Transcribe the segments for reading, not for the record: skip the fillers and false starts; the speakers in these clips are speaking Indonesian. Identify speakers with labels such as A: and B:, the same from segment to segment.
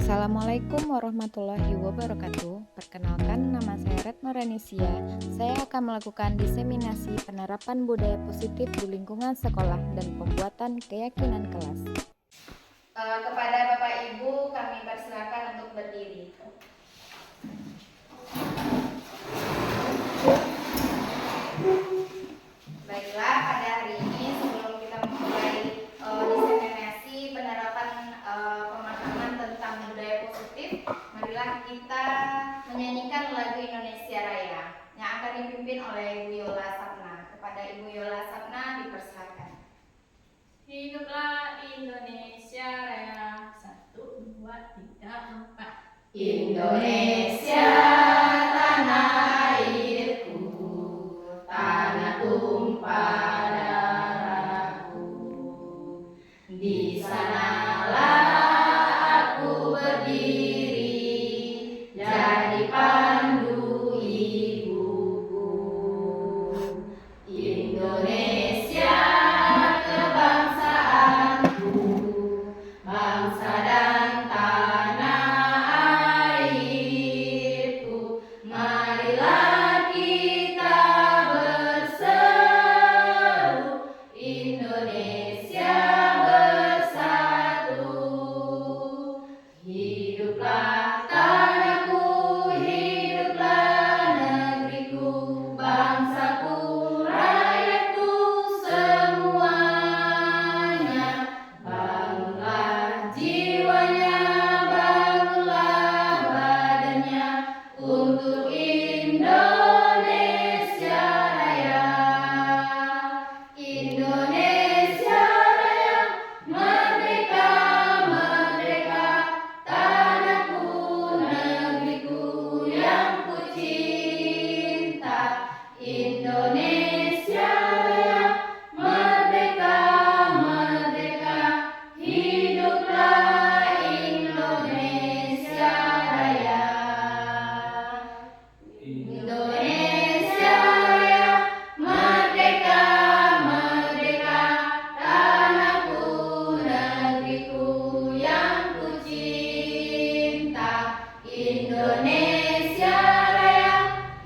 A: Assalamualaikum warahmatullahi wabarakatuh. Perkenalkan, nama saya Retno Renisia. Saya akan melakukan diseminasi penerapan budaya positif di lingkungan sekolah dan pembuatan keyakinan kelas. Kepada Bapak Ibu, kami persilakan untuk berdiri. Baiklah, pada hari ini sebelum kita memulai diseminasi penerapan pemahaman tentang budaya positif, marilah kita menyanyikan lagu Indonesia Raya yang akan dipimpin oleh Ibu Yola Sapna. Kepada Ibu Yola Sapna dipersilakan.
B: Hiduplah Indonesia Raya. 1, 2, 3, 4.
A: Indonesia tanah airku, tanah tumpah darahku. Di sanalah aku berdiri, jadi pandu ibuku. Indonesia kebangsaanku, bangsa dan tanah airku. Marilah kita berseru, Indonesia bersatu. Hiduplah tanahku, hiduplah negeriku, bangsaku, rakyatku semuanya. Bangunlah jiwanya, bangunlah badannya untuk Indonesia Raya. Indonesia Raya, merdeka, merdeka, tanahku, negeriku yang ku cinta. Indonesia Raya, merdeka, merdeka, hiduplah Indonesia Raya. Indonesia Raya, merdeka, merdeka, tanahku, negeriku yang ku cinta. Indonesia Raya,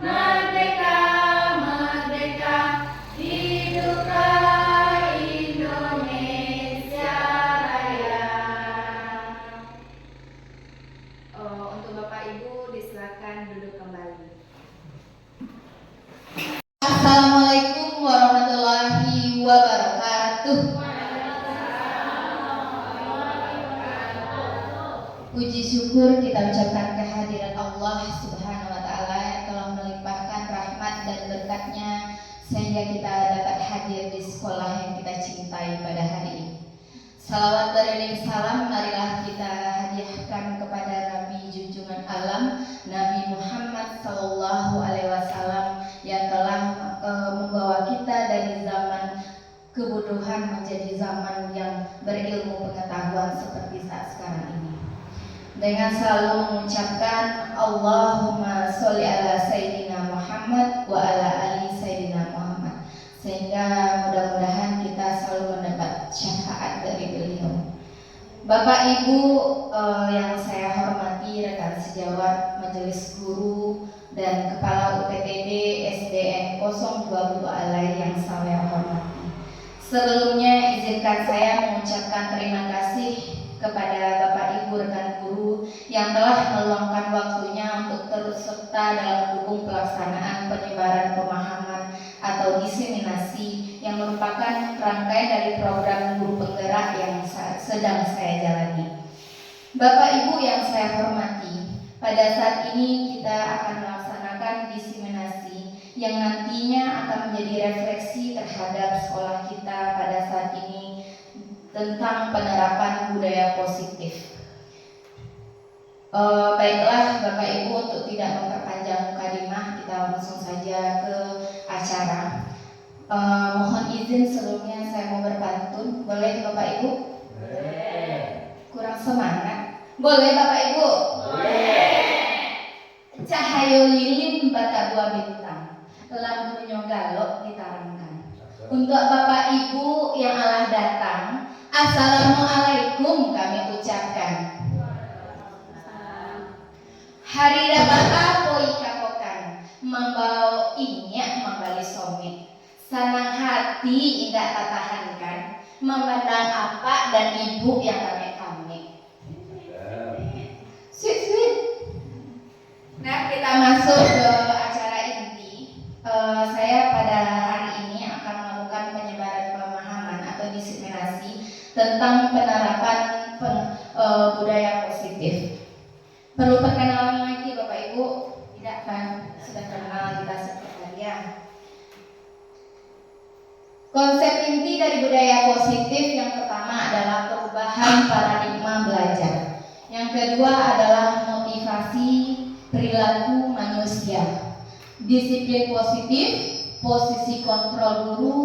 A: merdeka, merdeka, hiduplah Indonesia Raya. Untuk Bapak Ibu disilakan duduk kembali.
C: Assalamualaikum warahmatullahi wabarakatuh. Puji syukur kita ucapkan kehadiran Allah Subhanahu wa Ta'ala yang telah melimpahkan rahmat dan berkatnya sehingga kita dapat hadir di sekolah yang kita cintai pada hari ini. Salawat beriring salam marilah kita hadiahkan kepada Nabi junjungan alam, Nabi Muhammad Sallallahu Alaihi Wasallam yang telah membawa kita dari zaman kebodohan menjadi zaman yang berilmu pengetahuan seperti saat sekarang ini. Dengan selalu mengucapkan Allahumma sholli ala Sayyidina Muhammad wa ala ali Sayyidina Muhammad, sehingga mudah-mudahan kita selalu mendapat syafaat dari beliau. Bapak Ibu yang saya hormati, rekan sejawat, majelis guru, dan Kepala UPTD SDN 020 Alai yang saya hormati. Sebelumnya izinkan saya mengucapkan terima kasih kepada Bapak Ibu rekan guru yang telah meluangkan waktunya untuk terus serta dalam mendukung pelaksanaan penyebaran pemahaman atau diseminasi yang merupakan rangkaian dari program guru penggerak yang sedang saya jalani. Bapak Ibu yang saya hormati, pada saat ini kita akan melaksanakan diseminasi yang nantinya akan menjadi refleksi terhadap sekolah kita pada saat ini tentang penerapan budaya positif. Baiklah Bapak Ibu, untuk tidak memperpanjang mukadimah, kita langsung saja ke acara. Mohon izin sebelumnya saya mau berpantun. Boleh Bapak Ibu?
D: Boleh.
C: Kurang semangat? Boleh Bapak Ibu?
D: Boleh.
C: Cahayu lilin bata buah bintang, lampunya galok ditarangkan. Untuk Bapak Ibu yang Allah datang, Assalamualaikum kami ucapkan. Senang hati tidak tertahankan, memandang apa dan ibu yang kami. Sweet. Nah, kita masuk ke acara inti. Saya pada hari ini akan melakukan penyebaran pemahaman atau diseminasi tentang penerapan budaya positif. Perlu perkenalan lagi Bapak Ibu? Tidak kan? Sudah kenal kita sekalian. Konsep inti dari budaya positif yang pertama adalah perubahan paradigma belajar. Yang kedua adalah motivasi perilaku manusia. Disiplin positif, posisi kontrol guru,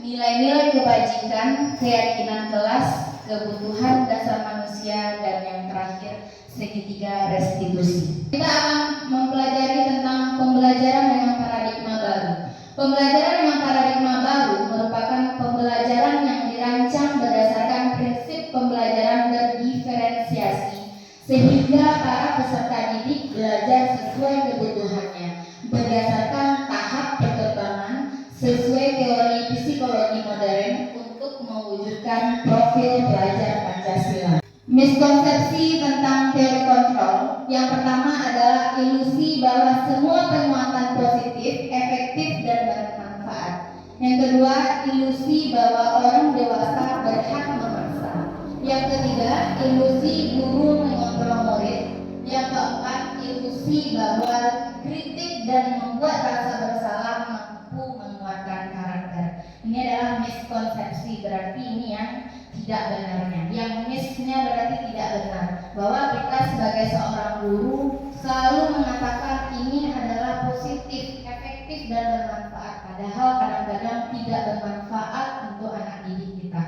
C: nilai-nilai kebajikan, keyakinan kelas, kebutuhan dasar manusia, dan yang terakhir segitiga restitusi. Kita akan mempelajari tentang pembelajaran dengan paradigma baru. Pembelajaran dengan paradigma baru merupakan pembelajaran yang dirancang berdasarkan prinsip pembelajaran berdiferensiasi, sehingga para peserta didik belajar sesuai kebutuhannya, berdasarkan tahap perkembangan sesuai teori psikologi modern untuk mewujudkan profil pelajar Pancasila. Miskonsepsi tentang teori kontrol. Yang pertama adalah ilusi bahwa semua penguatan positif, efektif, dan bermanfaat. Yang kedua, ilusi bahwa orang dewasa berhak memaksa. Yang ketiga, ilusi guru mengontrol murid. Yang keempat, ilusi bahwa kritik dan membuat rasa bersalah mampu menguatkan karakter. Ini adalah miskonsepsi, berarti ini yang tidak benarnya. Yang misnya berarti tidak benar, bahwa kita sebagai seorang guru selalu mengatakan ini adalah positif, efektif, dan bermanfaat, padahal kadang-kadang tidak bermanfaat untuk anak didik kita.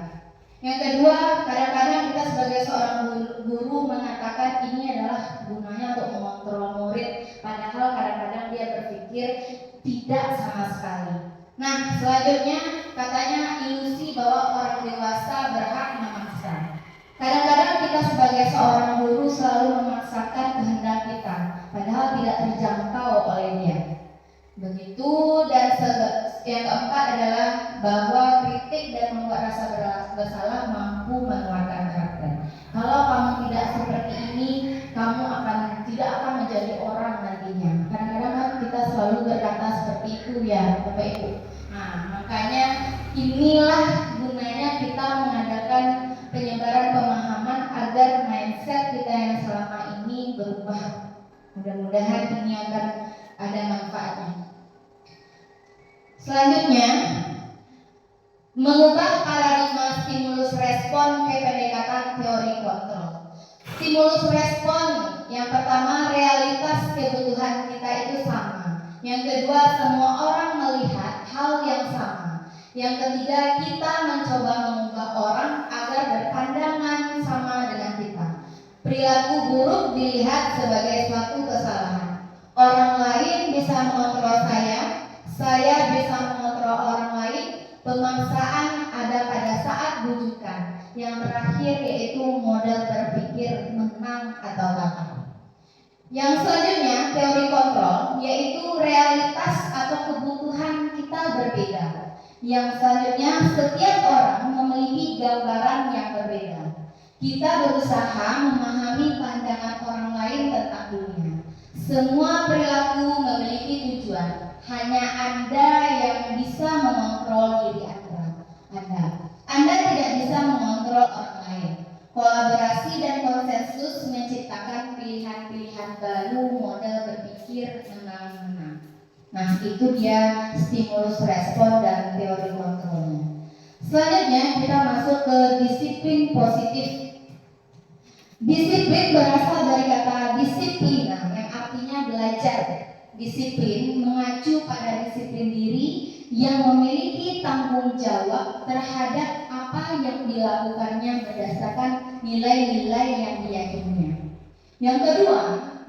C: Yang kedua, kadang-kadang kita sebagai seorang guru mengatakan ini adalah gunanya untuk mengontrol murid, padahal kadang-kadang dia berpikir tidak sama sekali. Nah, selanjutnya katanya ilusi bahwa orang dewasa berhak memaksa. Kadang-kadang kita sebagai seorang guru selalu memaksakan kehendak kita, padahal tidak terjangkau oleh dia. Begitu, dan yang keempat adalah bahwa kritik dan membuat rasa bersalah mampu menguatkan karakter. Kalau kamu tidak seperti ini, kamu tidak akan menjadi orang nantinya. Kadang-kadang kan kita selalu berkata seperti itu ya, Bapak Ibu. Nah, makanya inilah gunanya kita mengadakan penyebaran pemahaman agar mindset kita yang selama ini berubah. Mudah-mudahan ini akan ada manfaatnya. Selanjutnya, mengubah paradigma stimulus respon ke pendekatan teori kontrol. Stimulus respon, yang pertama, realitas kebutuhan kita itu sama. Yang kedua, semua orang melihat hal yang sama. Yang ketiga, kita mencoba mengubah orang agar berpandangan sama dengan kita. Perilaku buruk dilihat sebagai suatu kesalahan. Orang lain bisa mengontrol saya bisa mengontrol orang lain. Pemaksaan ada pada saat bujukan. Yang terakhir yaitu model berpikir menang atau kalah. Yang selanjutnya, teori kontrol, yaitu realitas atau kebutuhan kita berbeda. Yang selanjutnya, setiap orang memiliki gambaran yang berbeda. Kita berusaha memahami pandangan orang lain tentang dunia. Semua perilaku memiliki tujuan. Hanya Anda yang bisa mengontrol diri Anda. Anda tidak bisa mengontrol orang lain. Kolaborasi dan konsensus menciptakan pilihan-pilihan baru, model berpikir menang-menang. Nah, itu dia stimulus respon dan teori kontrolnya. Selanjutnya kita masuk ke disiplin positif. Disiplin berasal dari kata disiplina yang artinya belajar. Disiplin mengacu pada disiplin diri yang memiliki tanggung jawab terhadap apa yang dilakukannya berdasarkan nilai-nilai yang diyakininya. Yang kedua,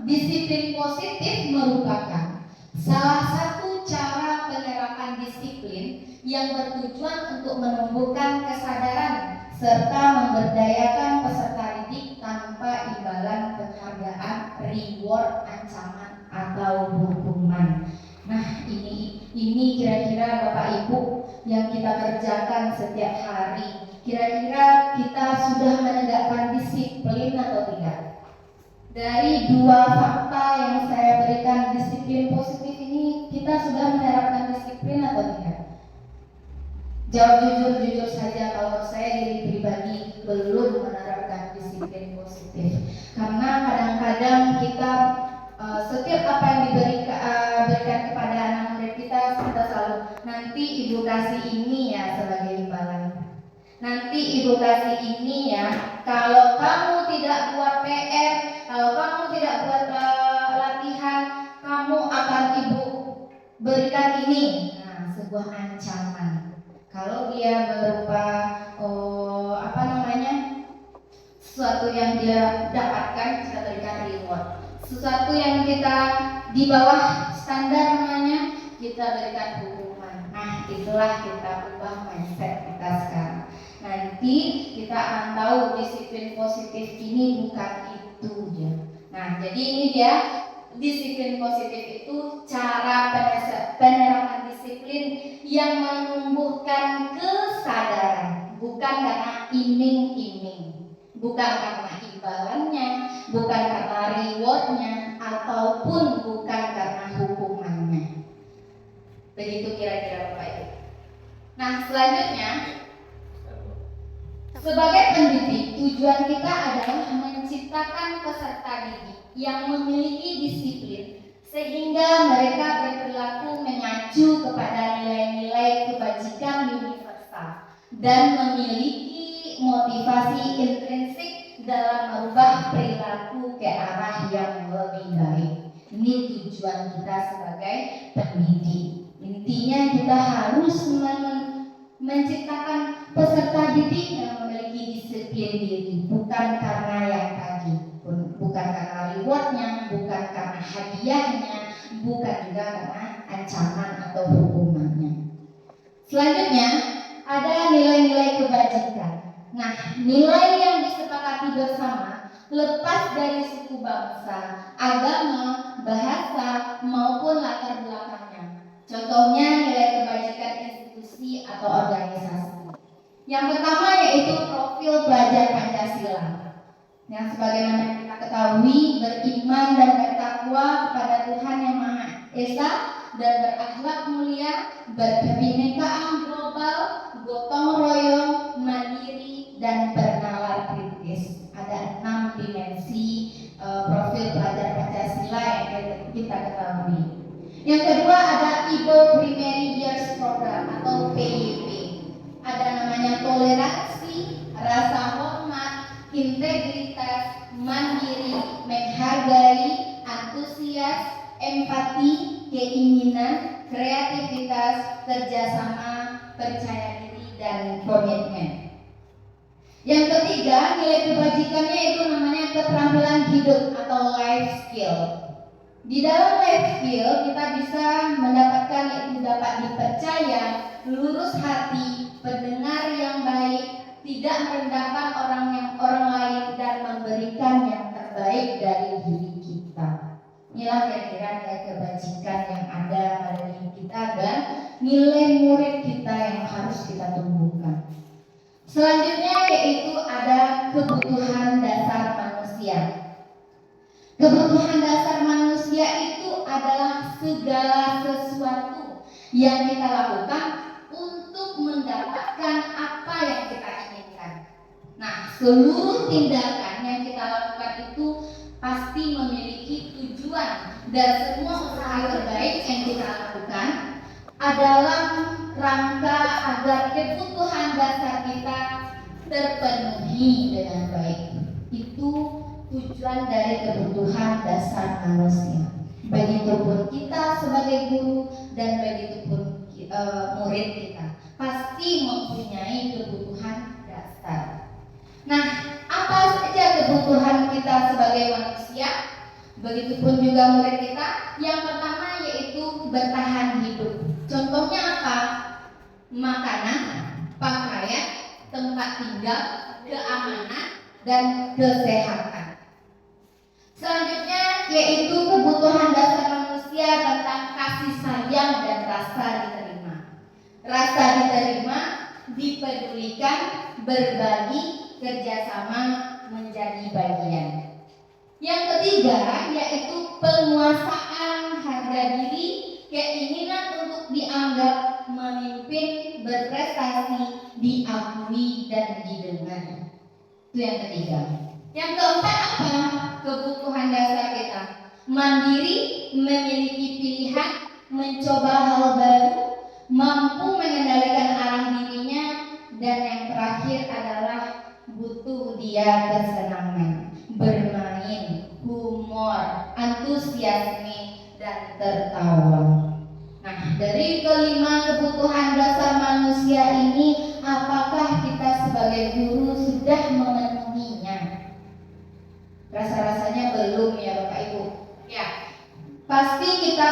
C: disiplin positif merupakan salah satu cara penerapan disiplin yang bertujuan untuk menumbuhkan kesadaran serta memberdayakan peserta didik tanpa imbalan penghargaan, reward, ancaman, atau hukuman. Nah, ini Ini kira-kira Bapak Ibu yang kita kerjakan setiap hari. Kira-kira kita sudah menegakkan disiplin atau tidak? Dari dua fakta yang saya berikan, disiplin positif ini, kita sudah menerapkan disiplin atau tidak? Jawab jujur saja, kalau saya diri pribadi belum menerapkan disiplin positif. Karena kadang-kadang kita setiap apa yang berikan kepada anak murid kita selalu, nanti ibu kasih ini ya sebagai imbalan. Nanti ibu kasih ini ya, kalau kamu tidak buat PR, kalau kamu tidak buat latihan, kamu akan ibu berikan ini. Nah, sebuah ancaman. Kalau dia berupa sesuatu yang dia dapatkan, kita berikan reward. Sesuatu yang kita di bawah standar namanya, kita berikan hukuman. Nah, itulah kita ubah mindset kita sekarang. Nanti kita akan tahu disiplin positif ini bukan itu ya. Nah, jadi ini dia disiplin positif itu cara penerapan disiplin yang menumbuhkan kesadaran, bukan karena iming-iming, bukan karena imbalannya, bukan karena rewardnya, ataupun bukan karena hukumannya. Begitu kira-kira Bapak Ibu. Nah, selanjutnya, sebagai pendidik, tujuan kita adalah menciptakan peserta didik yang memiliki disiplin sehingga mereka berperilaku mengacu kepada nilai-nilai kebajikan universal dan memiliki motivasi intrinsik dalam merubah perilaku ke arah yang lebih baik. Ini tujuan kita sebagai pendidik. Intinya kita harus menciptakan peserta didik yang memiliki disiplin diri, bukan karena yang tadi, bukan karena rewardnya, bukan karena hadiahnya, bukan juga karena ancaman atau hukumannya. Selanjutnya ada nilai-nilai kebajikan. Nah, nilai yang disepakati bersama lepas dari suku bangsa, agama, bahasa maupun latar belakangnya. Contohnya nilai kebajikan institusi atau organisasi. Yang pertama yaitu profil pelajar Pancasila. Yang sebagaimana kita ketahui, beriman dan bertakwa kepada Tuhan Yang Maha Esa dan berakhlak mulia, berkebinekaan global, gotong royong, mandiri dan bernalar kritis. Ada 6 dimensi profil pelajar Pancasila yang kita ketahui. Yang kedua ada Ibo Primary Years Program atau PYP. Ada namanya toleransi, rasa hormat, integritas, mandiri, menghargai, antusias, empati, keinginan, kreativitas, kerjasama, percaya diri, dan komitmen. Yang ketiga, nilai kebajikannya itu namanya keterampilan hidup atau life skill. Di dalam life skill kita bisa mendapatkan yaitu dapat dipercaya, lurus hati, pendengar yang baik, tidak merendahkan orang lain dan memberikan yang terbaik dari diri kita. Inilah kira-kira nilai kebajikan yang ada pada diri kita dan nilai murid kita yang harus kita tumbuhkan. Selanjutnya yaitu ada kebutuhan dasar manusia. Kebutuhan dasar manusia itu adalah segala sesuatu yang kita lakukan untuk mendapatkan apa yang kita inginkan. Nah, seluruh tindakan yang kita lakukan itu pasti memiliki tujuan, dan semua usaha terbaik yang kita lakukan adalah rangka agar kebutuhan dasar kita terpenuhi dengan baik. Itu tujuan dari kebutuhan dasar manusia. Begitupun kita sebagai guru dan begitupun murid kita pasti mempunyai kebutuhan dasar. Nah, apa saja kebutuhan kita sebagai manusia? Begitupun juga murid kita. Yang pertama yaitu bertahan hidup. Contohnya apa? Makanan, pakaian, tempat tinggal, keamanan, dan kesehatan. Selanjutnya yaitu kebutuhan dasar manusia manusia tentang kasih sayang dan rasa diterima. Rasa diterima, dipedulikan, berbagi, kerjasama, menjadi bagian. Yang ketiga yaitu penguasaan harga diri, keinginan untuk dianggap memimpin, berprestasi, diakui dan didengar. Itu yang ketiga. Yang keempat apa? Kebutuhan dasar kita. Mandiri, memiliki pilihan, mencoba hal baru, mampu mengendalikan arah dirinya, dan yang terakhir adalah butuh dia kesenangan, bermain, humor, antusiasme, dan tertawa. Nah, dari kelima kebutuhan dasar manusia ini, apakah kita sebagai guru sudah memenuhinya? Rasa-rasanya belum ya Bapak Ibu. Ya, pasti kita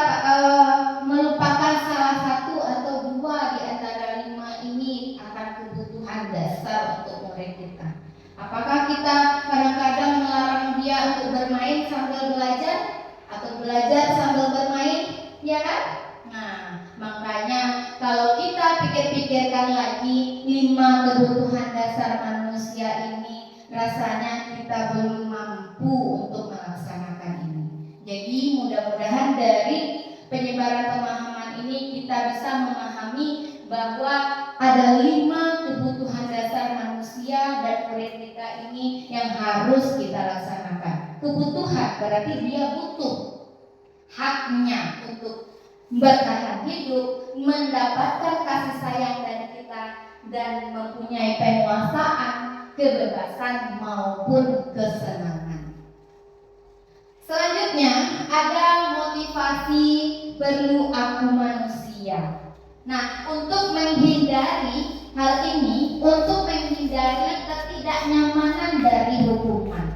C: melupakan salah satu atau dua di antara lima ini akan kebutuhan dasar untuk murid kita. Apakah kita kadang-kadang melarang dia untuk bermain sambil belajar atau belajar sambil bermain? Ya kan? Nah, makanya kalau kita pikir-pikirkan lagi 5 kebutuhan dasar manusia ini, rasanya kita belum mampu untuk melaksanakan ini. Jadi mudah-mudahan dari penyebaran pemahaman ini kita bisa memahami bahwa ada 5 kebutuhan dasar manusia dan murid kita ini yang harus kita laksanakan. Kebutuhan berarti dia butuh, haknya untuk bertahan hidup, mendapatkan kasih sayang dari kita, dan mempunyai penguasaan, kebebasan maupun kesenangan. Selanjutnya ada motivasi perlu aku manusia. Nah, untuk menghindari hal ini, untuk menghindari ketidaknyamanan dari hukuman.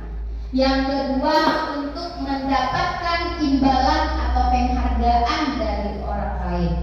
C: Yang kedua, untuk mendapatkan imbalan atau penghargaan dari orang lain.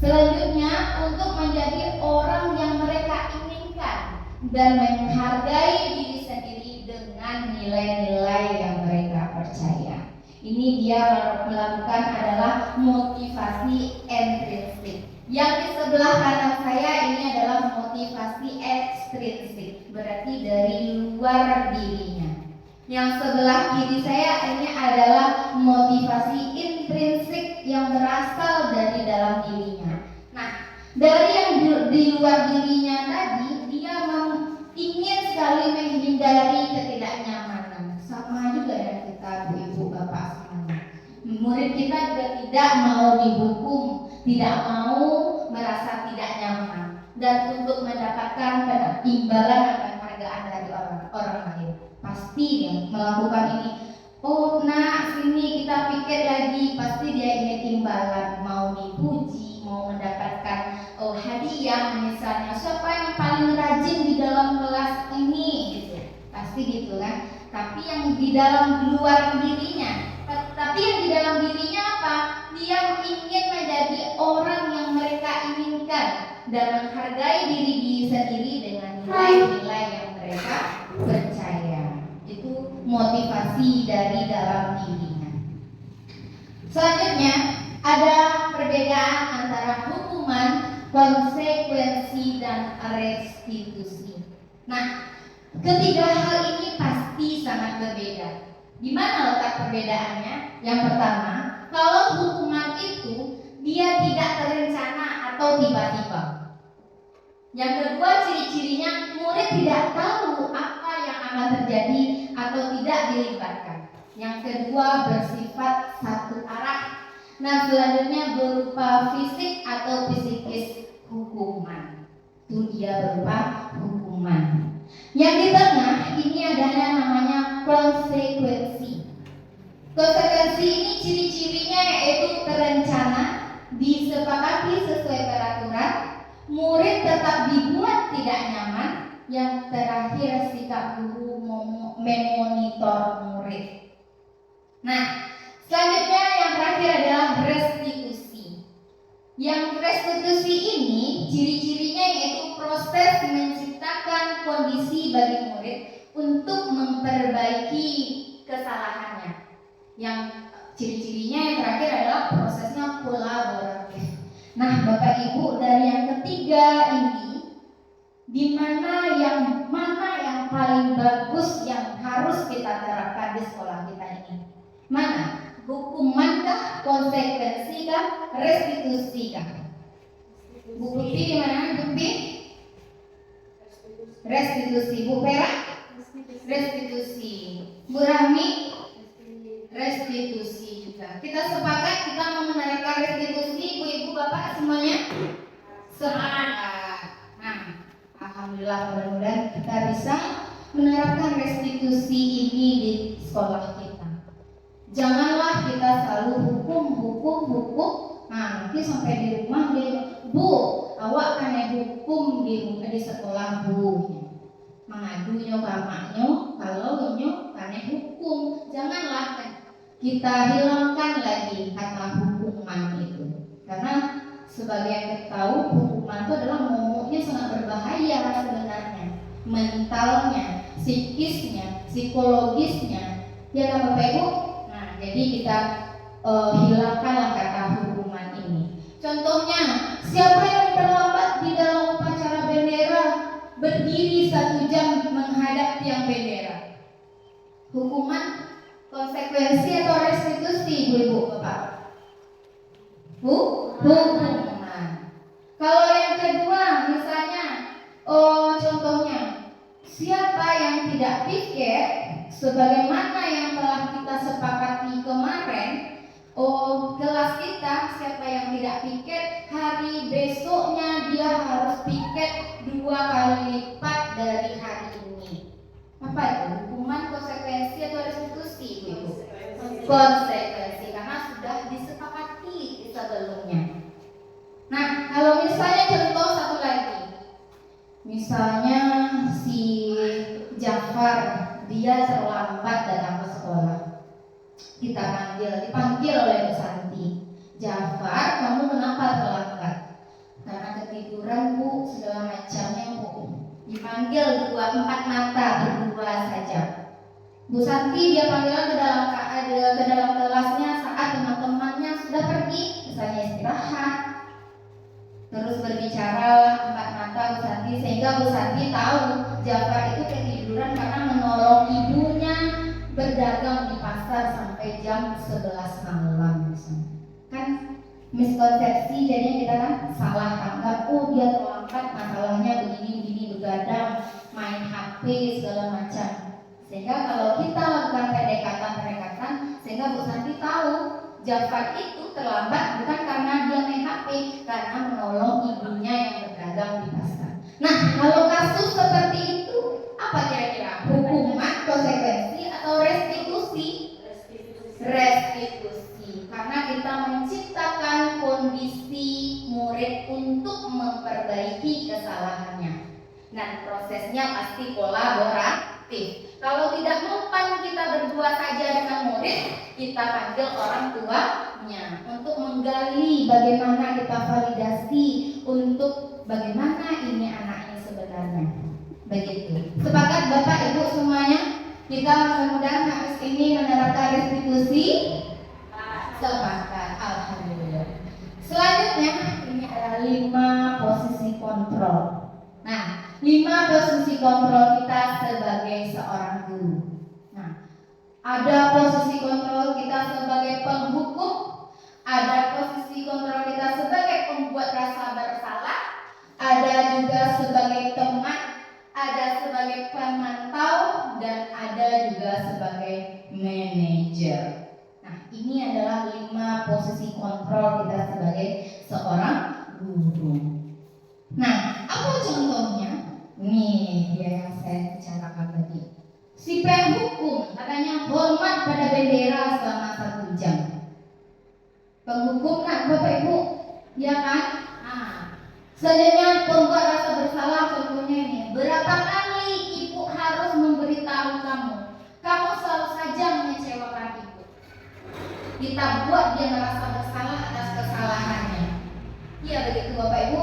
C: Selanjutnya, untuk menjadi orang yang mereka inginkan dan menghargai diri sendiri dengan nilai-nilai yang mereka percaya. Ini dia melakukan adalah motivasi intrinsik. Yang di sebelah kanan saya ini adalah motivasi ekstrinsik, berarti dari luar dirinya. Yang sebelah kiri saya ini adalah motivasi intrinsik yang berasal dari dalam dirinya. Nah, dari yang di luar dirinya tadi, dia ingin sekali menghindari ketidaknyamanan. Sama juga ya kita, Bu Ibu, Bapak semuanya. Murid kita juga tidak mau dihukum, tidak mau merasa tidak nyaman, dan untuk mendapatkan imbalan dan penghargaan dari orang lain. Pasti yang melakukan ini. Oh, nah sini kita pikir lagi, pasti dia ingin imbalan, mau dipuji, mau mendapatkan hadiah misalnya. Siapa yang paling rajin di dalam kelas ini gitu. Pasti gitu kan. Tapi yang di dalam luar dirinya, tapi yang di dalam dirinya apa? Dia ingin menjadi orang yang mereka inginkan dan menghargai diri sendiri dengan nilai-nilai yang mereka percaya. Itu motivasi dari dalam dirinya. Selanjutnya ada perbedaan antara hukuman, konsekuensi, dan restitusi. Nah, ketiga hal ini pasti sangat berbeda. Di mana letak perbedaannya? Yang pertama, kalau hukuman itu dia tidak terencana atau tiba-tiba. Yang kedua, ciri-cirinya murid tidak tahu apa yang akan terjadi atau tidak dilibatkan. Yang kedua, bersifat satu arah. Nah, selanjutnya berupa fisik atau psikis hukuman. Itu dia berupa hukuman. Yang di tengah ini adalah namanya konsekuensi. Konsekuensi ini ciri-cirinya yaitu terencana, disepakati sesuai peraturan, murid tetap dibuat tidak nyaman. Yang terakhir, sikap guru memonitor murid. Nah, selanjutnya yang terakhir adalah restitusi. Yang restitusi ini ciri-cirinya yaitu proses menciptakan kondisi bagi murid untuk memperbaiki kesalahannya. Yang ciri-cirinya yang terakhir adalah Ibu dari yang ketiga ini, di mana yang paling bagus yang harus kita terapkan di sekolah kita ini? Mana? Hukumankah, konsekuensikah, restitusikah? Bu Putih di mana? Bu Putih? Restitusi. Bu Vera? Restitusi. Bu Rahmi? Restitusi juga. Kita sepakat kita mau menerapkan restitusi, ibu-ibu bapak semuanya? Sepakat. Nah, alhamdulillah mudah-mudahan kita bisa menerapkan restitusi ini di sekolah kita. Janganlah kita selalu hukum. Nah, nanti sampai di rumah dia, Bu, awak kan hukum di sekolah Bu. Mengadunya ke maknya, kalau nyo kan hukum. Janganlah kita hilangkan lagi kata hukuman itu. Karena sebagai yang kita tahu, hukuman itu adalah momoknya sangat berbahaya sebenarnya. Mentalnya, psikisnya, psikologisnya. Ya kan Bapak Ibu? Nah, jadi kita hilangkanlah kata hukuman ini. Contohnya, siapa yang terlambat di dalam upacara bendera berdiri 1 jam menghadap tiang bendera? Hukuman, konsekuensi atau restitusi, ibu-ibu bapak? Hukuman. Kalau yang kedua, misalnya, contohnya, siapa yang tidak piket, sebagaimana yang telah kita sepakati kemarin, kelas kita, siapa yang tidak piket, hari besoknya dia harus piket 2 kali lipat dari hari ini. Apa itu? Hukuman, konsekuensi atau restitusi, ibu? Konsekuensi, karena sudah disepakati sebelumnya. Nah, kalau misalnya contoh satu lagi, misalnya si Jafar, dia terlambat datang ke sekolah. Kita dipanggil oleh Bu Santi. Jafar, kamu kenapa terlambat? Karena ketiduran Bu, segala macamnya Bu. Dipanggil 4 mata berdua saja. Bu Santi dia panggilan ke dalam kelasnya saat teman-temannya sudah pergi, misalnya istirahat. Terus berbicara 4 mata Bu Santi, sehingga Bu Santi tahu Jafar itu ketiduran karena menolong ibunya berdagang di pasar sampai jam 11 malam misalnya. Kan miskonsepsi, jadinya kita kan salah anggap, dia terlambat, masalahnya begini begadang, main HP segala macam. Sehingga kalau kita lakukan pendekatan, sehingga Bu Santi tahu Jafar itu terlambat bukan karena dia main HP, karena menolong ibunya yang berdagang di pasar. Nah, kalau kasus seperti itu, apa kira-kira? Hukuman, konsekuensi, atau restitusi? Restitusi, karena kita menciptakan kondisi murid untuk memperbaiki kesalahannya. Dan prosesnya pasti kolaboratif. Kalau tidak mempan kita berdua saja dengan murid, kita panggil orang tuanya untuk menggali bagaimana kita validasi untuk bagaimana ini anaknya sebenarnya. Begitu. Sepakat Bapak Ibu semuanya? Kita mudah-mudahan habis ini menerapkan restitusi. Sepakat. Alhamdulillah. Selanjutnya ini ada 5 posisi kontrol. Nah, 5 posisi kontrol kita sebagai seorang guru. Nah, ada posisi kontrol kita sebagai penghukum, ada posisi kontrol kita sebagai pembuat rasa bersalah, ada juga sebagai teman, ada sebagai pemantau, dan ada juga sebagai manajer. Nah, ini adalah 5 posisi kontrol kita sebagai seorang guru. Nah, apa contohnya? Nih dia yang saya bicarakan tadi. Si penghukum katanya hormat pada bendera selama 1 jam. Penghukum kan Bapak Ibu, ya kan? Nah, selanjutnya pembuat rasa bersalah, contohnya ini. Berapa kali ibu harus memberitahu kamu? Kamu selalu saja mengecewakan ibu. Kita buat dia merasa bersalah atas kesalahannya. Iya begitu Bapak Ibu.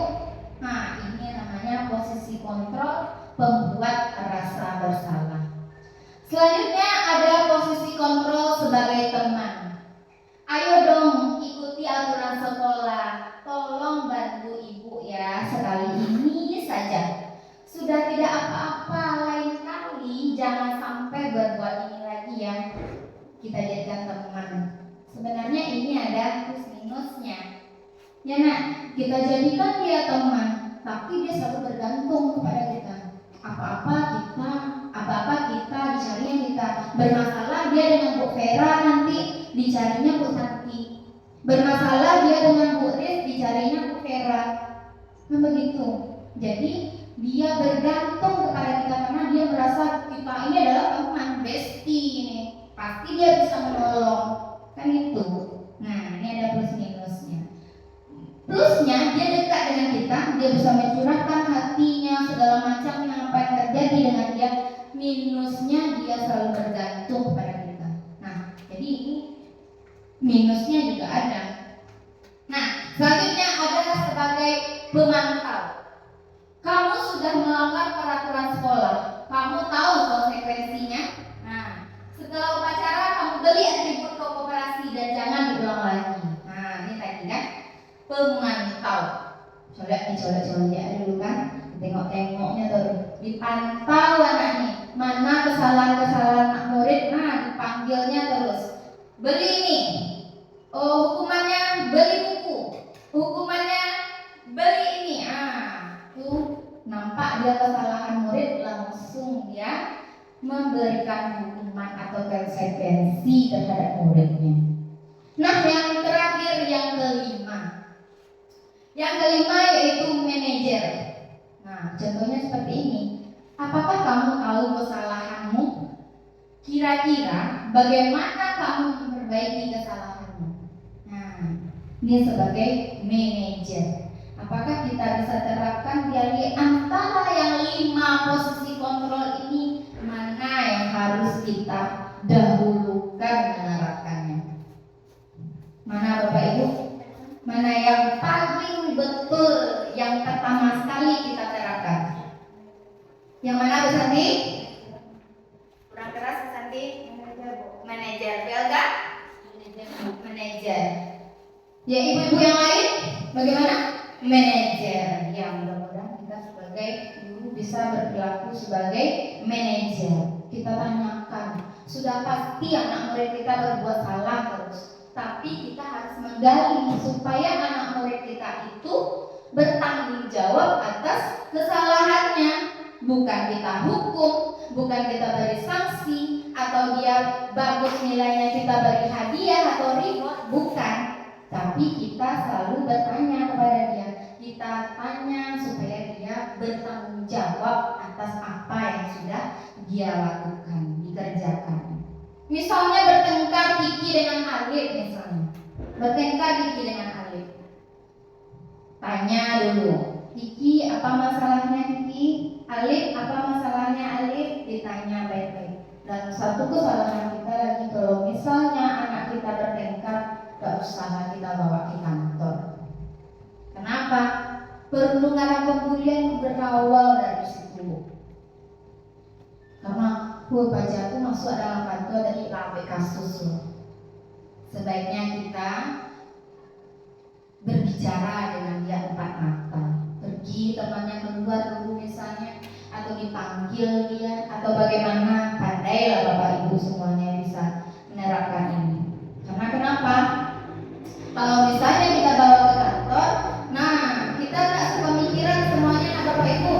C: Nah, ini namanya posisi kontrol pembuat rasa bersalah. Selanjutnya ada posisi kontrol sebagai teman. Ayo dong ikuti aturan sekolah. Tolong bantu ibu kita jadikan teman. Sebenarnya ini ada plus minusnya. Ya nak, kita jadikan dia teman, tapi dia selalu bergantung kepada kita. Apa-apa kita dicarinya kita. Bermasalah dia dengan Bu Vera, nanti dicarinya Bu Santi. Bermasalah dia dengan Bu Riz, dicarinya Bu Vera. Nah begitu. Jadi dia bergantung kepada kita karena dia merasa kita ini adalah teman, bestie ini. Pasti dia bisa menolong. Kan itu. Nah, ini ada plus minusnya. Plusnya dia dekat dengan kita, dia bisa mencurahkan hatinya, segala macam yang apa yang terjadi dengan dia. Minusnya dia selalu bergantung kepada kita. Nah, jadi ini minusnya juga ada. Nah, selanjutnya adalah sebagai pemantau. Kamu sudah melanggar peraturan sekolah, kamu tahu konsekuensinya. Nah, setelah upacara kamu beli atribut koperasi dan jangan diulang lagi. Nah, ini tadi kan pemantau. Colek dulu kan, tengok-tengoknya tuh, dipantau anaknya, mana kesalahan-kesalahan anak murid. Nah, dipanggilnya terus. Beli ini. Oh, hukumannya beli buku. Hukumannya beli ini. Tuh nampak dia kesalahan murid, langsung dia memberikan hukuman atau konsekuensi terhadap muridnya. Nah, yang terakhir, yang kelima. Yang kelima yaitu manajer. Nah, contohnya seperti ini. Apakah kamu tahu kesalahanmu? Kira-kira bagaimana kamu memperbaiki kesalahanmu? Nah, ini sebagai manajer. Apakah kita bisa terapkan dari antara yang 5 posisi kontrol ini, mana yang harus kita dahulukan menerapkannya? Mana Bapak Ibu? Mana yang paling betul, yang pertama sekali kita terapkan? Yang mana Bu Santi?
A: Kurang keras Bu Santi. Manajer. Belga? Manajer.
C: Ya ibu-ibu yang lain bagaimana? Manajer. Ya mudah-mudahan kita sebagai guru bisa berperilaku sebagai manajer. Kita tanyakan, sudah pasti anak murid kita berbuat salah terus, tapi kita harus menggali supaya anak murid kita itu bertanggung jawab atas kesalahannya. Bukan kita hukum, bukan kita beri sanksi, atau dia bagus nilainya kita beri hadiah atau reward, bukan. Tapi kita selalu bertanya kepada dia. Kita tanya supaya dia bertanggung jawab atas apa yang sudah dia lakukan, dikerjakan. Misalnya bertengkar Kiki dengan Alif misalnya. Bertengkar Kiki dengan Alif. Tanya dulu, Kiki apa masalahnya Kiki? Alif apa masalahnya Alif? Ditanya baik-baik. Dan satu kesalahan kita lagi, kalau misalnya anak kita bertengkar, gak usah kita bawa ke kantor. Kenapa? Perlindungan pembulian berawal dari situ. Karena baca itu masuk dalam kantor dari sampai kasus loh. Sebaiknya kita berbicara dengan dia 4 mata. Pergi temannya keluar dulu misalnya, atau dipanggil dia, atau bagaimana. Pandailah Bapak Ibu semuanya bisa menerapkan ini. Karena kenapa? Kalau misalnya kita bawa ke kantor, nah kita tak sepemikiran semuanya, nah Bapak Ibu,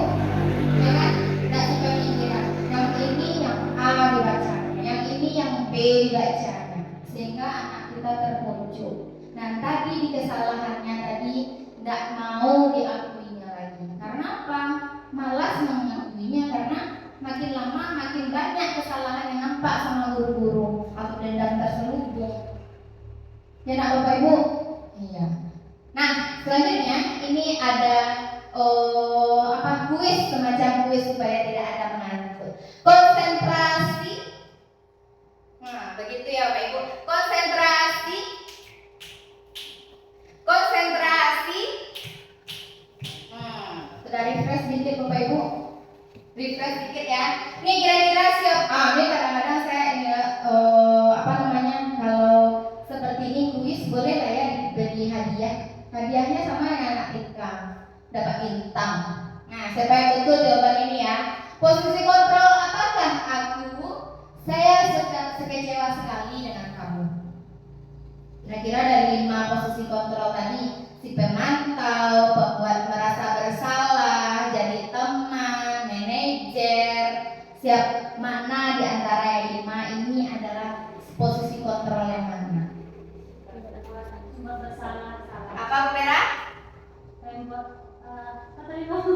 C: ya kan? Tak sepemikiran. Yang ini yang A dibacanya, yang ini yang B dibacanya, sehingga anak kita terpojok. Dan tadi di kesalahannya tadi tidak mau diakuinya lagi. Karena apa? Malas mengakuinya karena makin lama makin banyak kesalahan yang nampak sama guru-guru atau dendam terselubung. Ya nak Bapak Ibu? Iya. Nah selanjutnya ini ada kuis, semacam kuis supaya tidak ada mengantuk. Konsentrasi. Nah begitu ya Bapak Ibu. Konsentrasi. Sudah refresh dikit Bapak Ibu. Refresh dikit ya. Ini kira-kira siap. Ini kadang-kadang saya ini kalau seperti ini kuis boleh lah ya diberi hadiah. Hadiahnya sama dengan anak TK, dapat bintang. Nah, siapa yang betul jawaban ini ya? Posisi kontrol apakah aku Saya sekecewa sekali dengan kamu. Kira-kira dari 5 posisi kontrol tadi, si pemantau, pembuat merasa bersalah, jadi teman, manajer, siap mana di antara yang 5 ini adalah posisi kontrol yang mana?
B: Cuma bersalah.
A: Apa Bu Vera?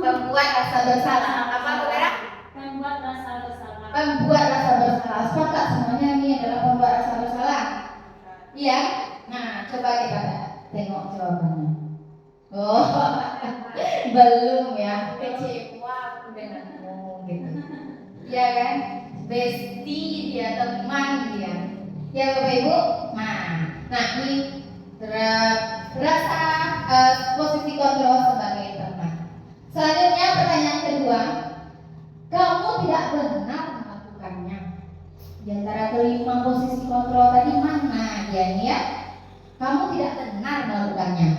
C: Pembuat rasa bersalah.
A: Apa Bu Vera?
B: Membuat rasa bersalah.
C: Pembuat rasa bersalah. Sepakat semuanya ini adalah pembuat rasa bersalah. Iya. Nah, coba kita tengok jawabannya. Oh, belum ya. Kecewa aku denganmu gitu. Iya kan? Bestie dia, teman dia. Ya Bapak Ibu. Nah ini rasa posisi kontrol sebagai teman. Selanjutnya pertanyaan kedua, kamu tidak benar melakukannya. Di antara kelima posisi kontrol tadi mana dia ini ya? Kamu tidak benar melakukannya.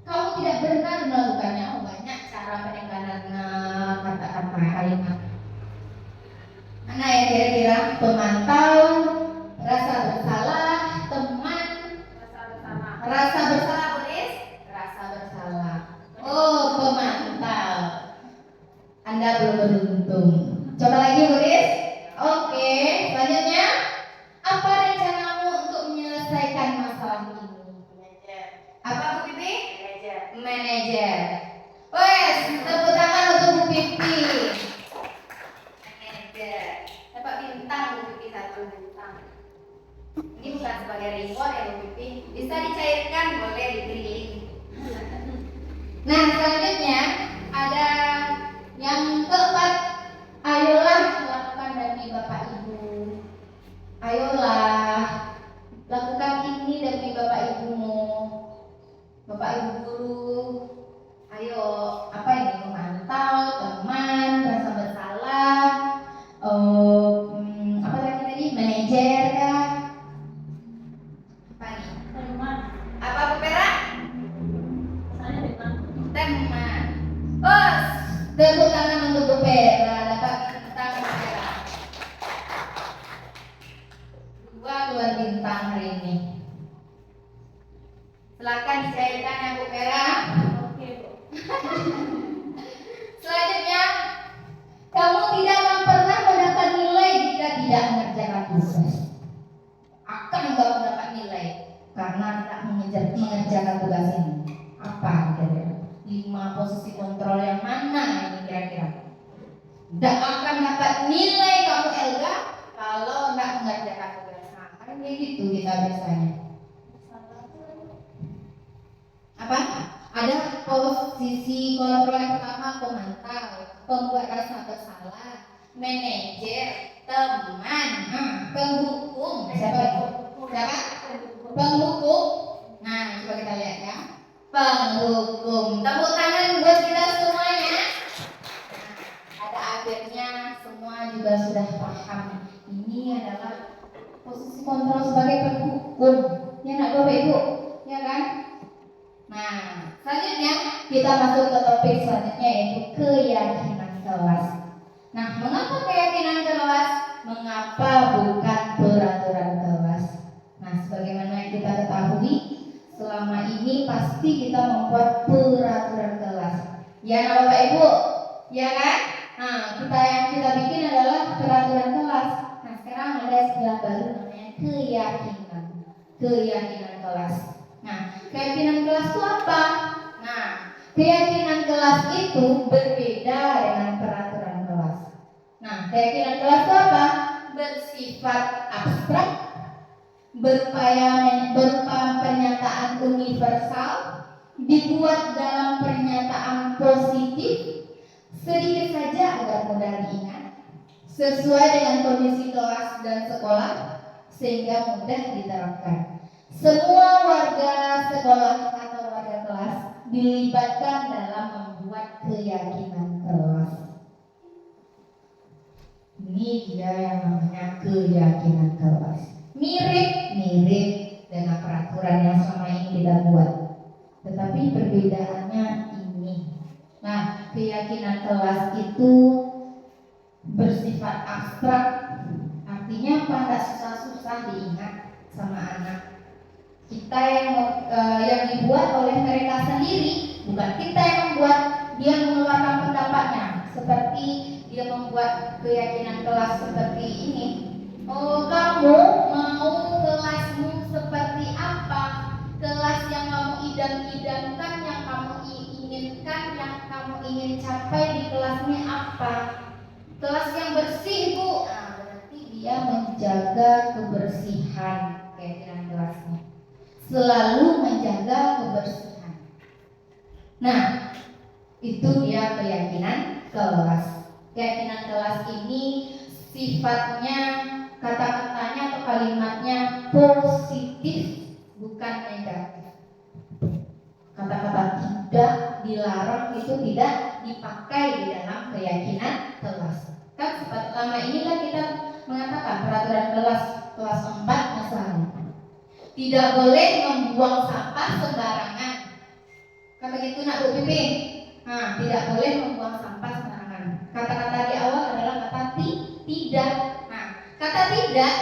C: Kamu tidak benar melakukannya. Oh, banyak cara penekanan kata-kata kalimat. Mana ya kira-kira? Pemantau, rasa bersalah, teman, rasa bersalah, Boris? Rasa bersalah. Oh, pemantau. Anda belum beruntung. Coba lagi, Boris. Oke, selanjutnya. Apa rencanamu untuk menyelesaikan masalah ini? Apa Bu Pipi? Manajer. Wes, tepuk tangan untuk Bu Pipi. Manajer. Dapat bintang Bu Pipi, 1 bintang. Ini bukan sebagai reward ya Bu Pipi. Bisa dicairkan, boleh dibeliin. Nah, selanjutnya ada yang keempat. Ayolah lakukan demi Bapak Ibu. Ayolah lakukan ini demi Bapak Ibumu, Bapak Ibu guru. Ayo, apa ini? Memantau, teman, rasa bersalah, apa lagi tadi? Manajer kah? Apa nih?
B: Teman.
A: Apa Bu Vera?
B: Saya teman.
C: Teman. Oh, tepuk tangan untuk Bu Vera. Dapat bintang Bu Vera. 2 keluar bintang hari ini. Silakan dicairkan ya Bu Vera.
B: Oke, Bu.
C: Selanjutnya, kamu tidak akan pernah mendapat nilai jika tidak mengerjakan tugas. Akan kamu dapat nilai karena tidak mengerjakan tugas ini. Apa kira-kira? 5 posisi kontrol yang mana ini kira-kira? Tidak akan dapat nilai kamu Elga kalau tidak mengerjakan tugas. Nah, kan kayak gitu kita biasanya. Apa? Ada posisi kontrol yang pertama, pemantau, pembuat rasa bersalah, manajer, teman, penghukum. Siapa? Penghukum. Nah, coba kita lihat ya. Penghukum. Tepuk tangan buat kita semuanya. Nah, pada akhirnya semua juga sudah paham. Ini adalah posisi kontrol sebagai penghukum. Ya nak Bapak Ibu? Ya kan? Nah, selanjutnya kita masuk ke topik selanjutnya yaitu keyakinan kelas. Nah, mengapa keyakinan kelas? Mengapa bukan peraturan kelas? Nah, sebagaimana yang kita ketahui, selama ini pasti kita membuat peraturan kelas. Ya, Bapak Ibu, ya kan? Nah, yang kita bikin adalah peraturan kelas. Nah, sekarang ada istilah baru namanya keyakinan. Keyakinan kelas. Nah, keyakinan kelas itu apa? Nah, keyakinan kelas itu berbeda dengan peraturan kelas. Nah, keyakinan kelas itu apa? Bersifat abstrak, berupa pernyataan universal, dibuat dalam pernyataan positif, sedikit saja agar mudah diingat, sesuai dengan kondisi kelas dan sekolah, sehingga mudah diterapkan. Semua warga sekolah atau warga kelas dilibatkan dalam membuat keyakinan kelas. Ini dia yang namanya keyakinan kelas. Mirip dengan peraturan yang selama ini kita buat, tetapi perbedaannya ini. Nah, keyakinan kelas itu bersifat abstrak. Apa Artinya apa? Nggak susah-susah diingat sama anak. Kita yang dibuat oleh mereka sendiri, bukan kita yang membuat. Dia mengeluarkan pendapatnya, seperti dia membuat keyakinan kelas seperti ini. Oh, kamu mau kelasmu seperti apa? Kelas yang kamu idam-idamkan, yang kamu inginkan, yang kamu ingin capai di kelasnya apa? Kelas yang bersih, Bu. Nah, berarti dia menjaga kebersihan keyakinan kelasnya. Selalu menjaga kebersihan. Nah, itu dia keyakinan kelas. Keyakinan kelas ini sifatnya, kata-katanya atau kalimatnya positif, bukan negatif. Kata-kata tidak dilarang itu tidak dipakai di dalam keyakinan kelas. Kan sifat utama inilah kita mengatakan peraturan kelas 4 misalnya. Tidak boleh membuang sampah sembarangan. Kan begitu nak Bu Pipi? Nah, tidak boleh membuang sampah sembarangan. Kata-kata di awal adalah kata tidak. Nah, kata tidak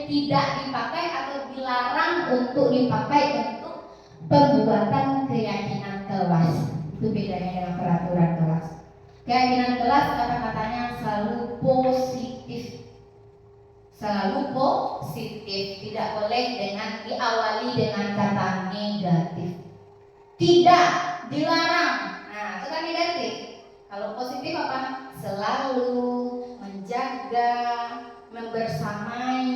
C: dipakai atau dilarang untuk dipakai untuk pembuatan keyakinan kelas. Itu bedanya dengan peraturan kelas. Keyakinan kelas kata-katanya selalu positif. Selalu positif, tidak boleh diawali dengan kata negatif. Tidak, dilarang. Nah, itu kan negatif. Kalau positif apa? Selalu, menjaga, membersamai,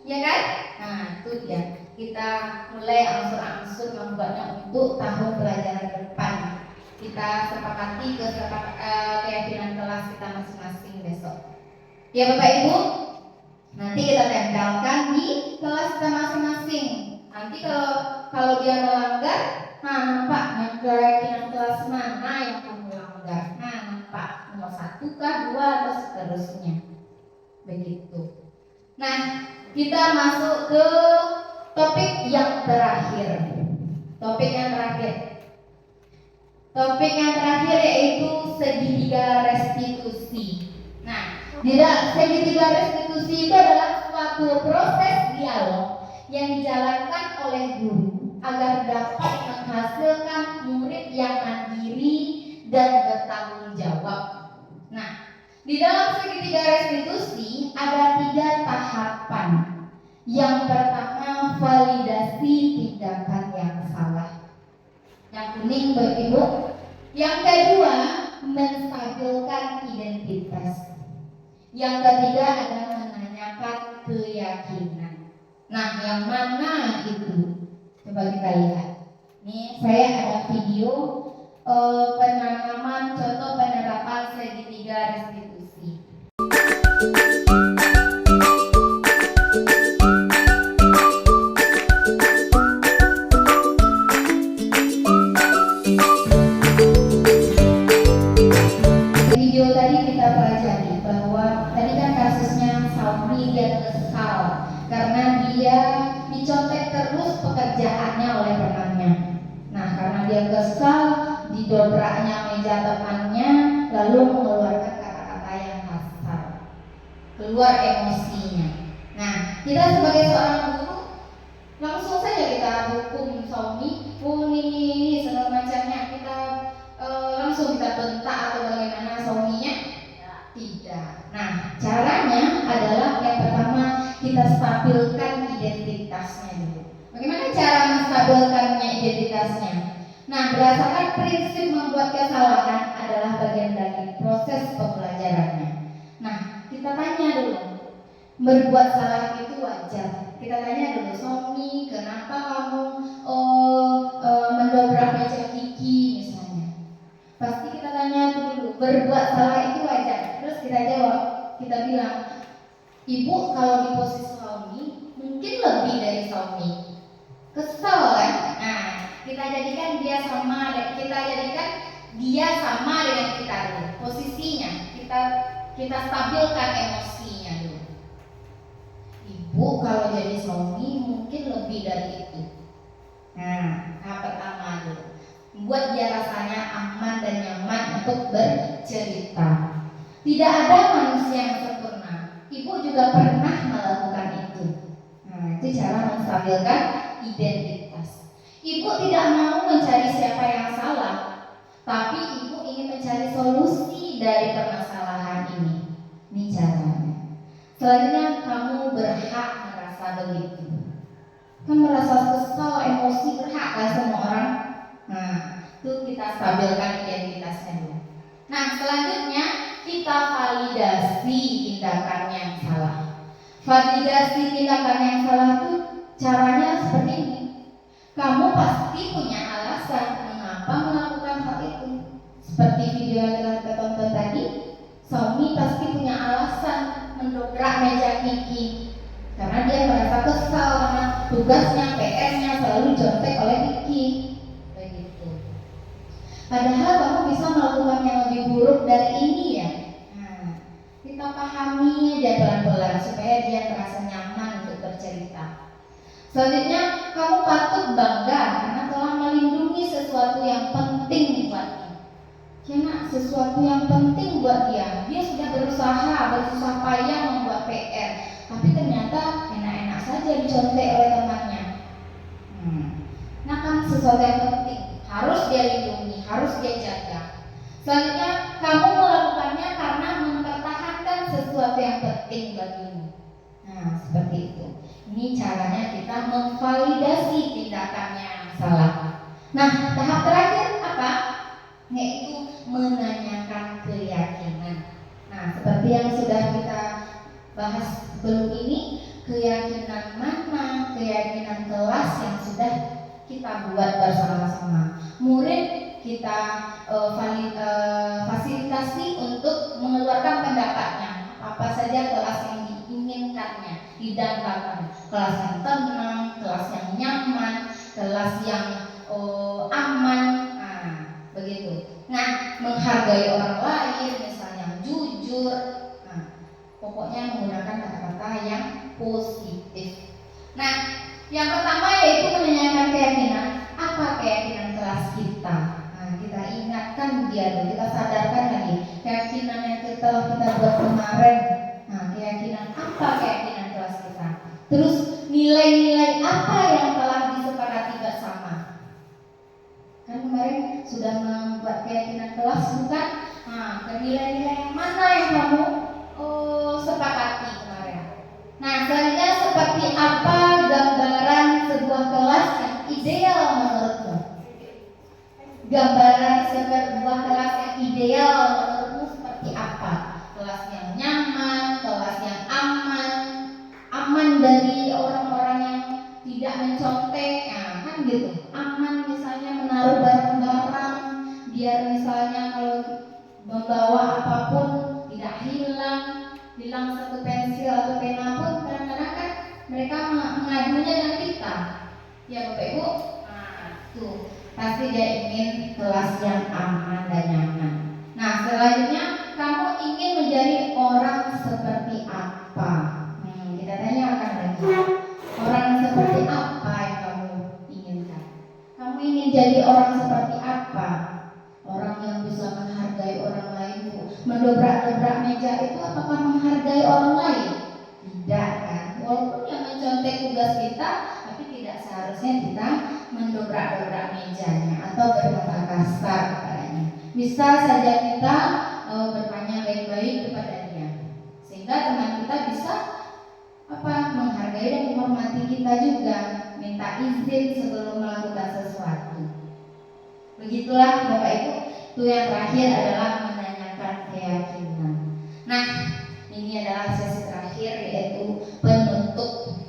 C: ya kan? Nah, itu dia. Kita mulai angsur-angsur membuatnya untuk tahun pelajaran depan. Kita sepakati keyakinan kelas kita masing-masing besok. Ya Bapak Ibu, nanti kita tempelkan di kelas kita masing-masing. Nanti kalau dia melanggar, nah nampak keyakinan kelas mana yang kamu langgar. Nah nampak nomor 1 kah, 2 atau seterusnya. Begitu. Nah, kita masuk ke topik yang terakhir. Topik yang terakhir yaitu segitiga restitusi. Nah, segitiga restitusi itu adalah suatu proses dialog yang dijalankan oleh guru agar dapat menghasilkan murid yang mandiri dan bertanggung jawab. Nah, di dalam segitiga restitusi ada 3 tahapan. Yang pertama, validasi tindakan yang salah. Yang kuning Ibu. Yang kedua, menstabilkan identitas. Yang ketiga adalah menanyakan keyakinan. Nah, yang mana itu? Coba kita lihat. Nih, saya ada video penanaman contoh penerapan segitiga restitusi. Video tadi kita pelajari bahwa tadi kan kasusnya Saumi, dia kesal karena dia dicontek terus pekerjaannya oleh temannya. Nah, karena dia kesal, didobraknya meja temannya, lalu mengeluarkan kata-kata yang kasar, keluar emosinya. Nah, kita sebagai seorang guru langsung saja kita hukum Saumi, ini segala macamnya, kita langsung kita bentak atau bagaimana Sauminya? Tidak. Nah, caranya adalah yang pertama kita stabilkan identitasnya dulu. Bagaimana cara menstabilkannya identitasnya? Nah, berdasarkan prinsip membuat kesalahan adalah bagian dari proses pembelajarannya. Nah, kita tanya dulu, berbuat salah itu wajar. Kita tanya dulu, Somi, kenapa kamu mendobrak meja Kiki misalnya? Pasti kita tanya dulu, berbuat salah itu wajar. Terus kita jawab, kita bilang, Ibu kalau di posisi Somi mungkin lebih dari Somi, kesel kan? Nah, kita jadikan dia sama dengan kita dulu. Posisinya kita stabilkan emosinya dulu. Ibu kalau jadi Somi mungkin lebih dari itu. Nah, tahap pertama dulu, membuat dia rasanya aman dan nyaman untuk bercerita. Tidak ada manusia yang sempurna. ibu juga pernah melakukan itu. Nah, itu cara menstabilkan identitas. Ibu tidak mau mencari siapa yang salah, tapi ibu ingin mencari solusi dari permasalahan ini. Ini caranya. Selanjutnya, kamu berhak merasa begitu. Kan merasa kesal, emosi, berhak lah semua orang. Nah, itu kita stabilkan identitasnya dulu. Nah, selanjutnya kita validasi tindakan yang salah. Validasi tindakan yang salah itu caranya seperti ini. Kamu pasti punya alasan mengapa melakukan hal itu. Seperti video yang telah kita tonton tadi, Saumi pasti punya alasan mendobrak meja Kiki karena dia merasa kesal karena tugasnya, PR-nya selalu dicontek oleh Kiki. Begitu. Padahal kamu bisa melakukan yang lebih buruk dari ini ya. Nah, kita pahami aja pelan-pelan supaya dia merasa nyaman untuk bercerita. Selanjutnya, kamu patut bangga karena telah melindungi sesuatu yang penting buatnya. Karena sesuatu yang penting buat dia. Dia sudah berusaha, bersusah payah membuat PR, tapi ternyata enak-enak saja dicontek oleh temannya. Nah kan sesuatu yang penting harus dia lindungi, harus dia jaga. Selanjutnya, kamu melakukannya karena mempertahankan sesuatu yang penting bagimu. Nah, seperti itu. Ini caranya kita memvalidasi tindakannya yang salah. Nah, tahap terakhir apa? Yaitu menanyakan keyakinan. Nah, seperti yang sudah kita bahas sebelum ini, keyakinan mana, keyakinan kelas yang sudah kita buat bersama-sama. Murid kita fasilitasi untuk mengeluarkan pendapatnya. Apa saja kelas yang diinginkannya, didambakan. Kelas yang tenang, kelas yang nyaman, kelas yang aman. Nah, begitu. Nah, menghargai orang lain, misalnya jujur. Nah, pokoknya menggunakan kata-kata yang positif. Nah, yang pertama yaitu menanyakan keyakinan. Apa keyakinan kelas kita? Nah, kita ingatkan dia dulu, kita sadarkan lagi keyakinan yang telah kita buat kemarin. Nah, keyakinan apa keyakinan kelas kita? Terus nilai-nilai apa yang telah disepakati bersama? Kan kemarin sudah membuat keyakinan kelas bukan? Nah, nilai-nilai yang mana yang kamu sepakati kemarin? Nah, selanjutnya seperti apa gambaran sebuah kelas yang ideal menurutmu? Gambaran sebuah kelas yang ideal menurutmu seperti apa? Kelas yang nyaman, kelas yang aman dari orang-orang yang tidak mencontek, ya, kan gitu. Aman misalnya menaruh barang-barang, biar misalnya kalau membawa apapun tidak hilang satu pensil atau pena pun kadang-kadang kan mereka mengadunya dengan kita. Ya Bapak Ibu, nah tuh pasti dia ingin kelas yang aman dan nyaman. Nah, selanjutnya kamu ingin menjadi orang seperti apa? Kita tanyakan lagi. Orang seperti apa yang kamu inginkan? Kamu ingin jadi orang seperti apa? Orang yang bisa menghargai orang lain, Bu. Mendobrak-dobrak meja itu apakah menghargai orang lain? Tidak kan? Walaupun yang mencontek tugas kita, tapi tidak seharusnya kita mendobrak-dobrak mejanya atau berkata kasar kepadanya. Bisa saja kita bertanya baik-baik kepada dia, sehingga teman kita bisa menghargai dan menghormati kita juga, minta izin sebelum melakukan sesuatu. Begitulah Bapak Ibu. Itu yang terakhir adalah menanyakan keyakinan. Nah, ini adalah sesi terakhir yaitu penutup.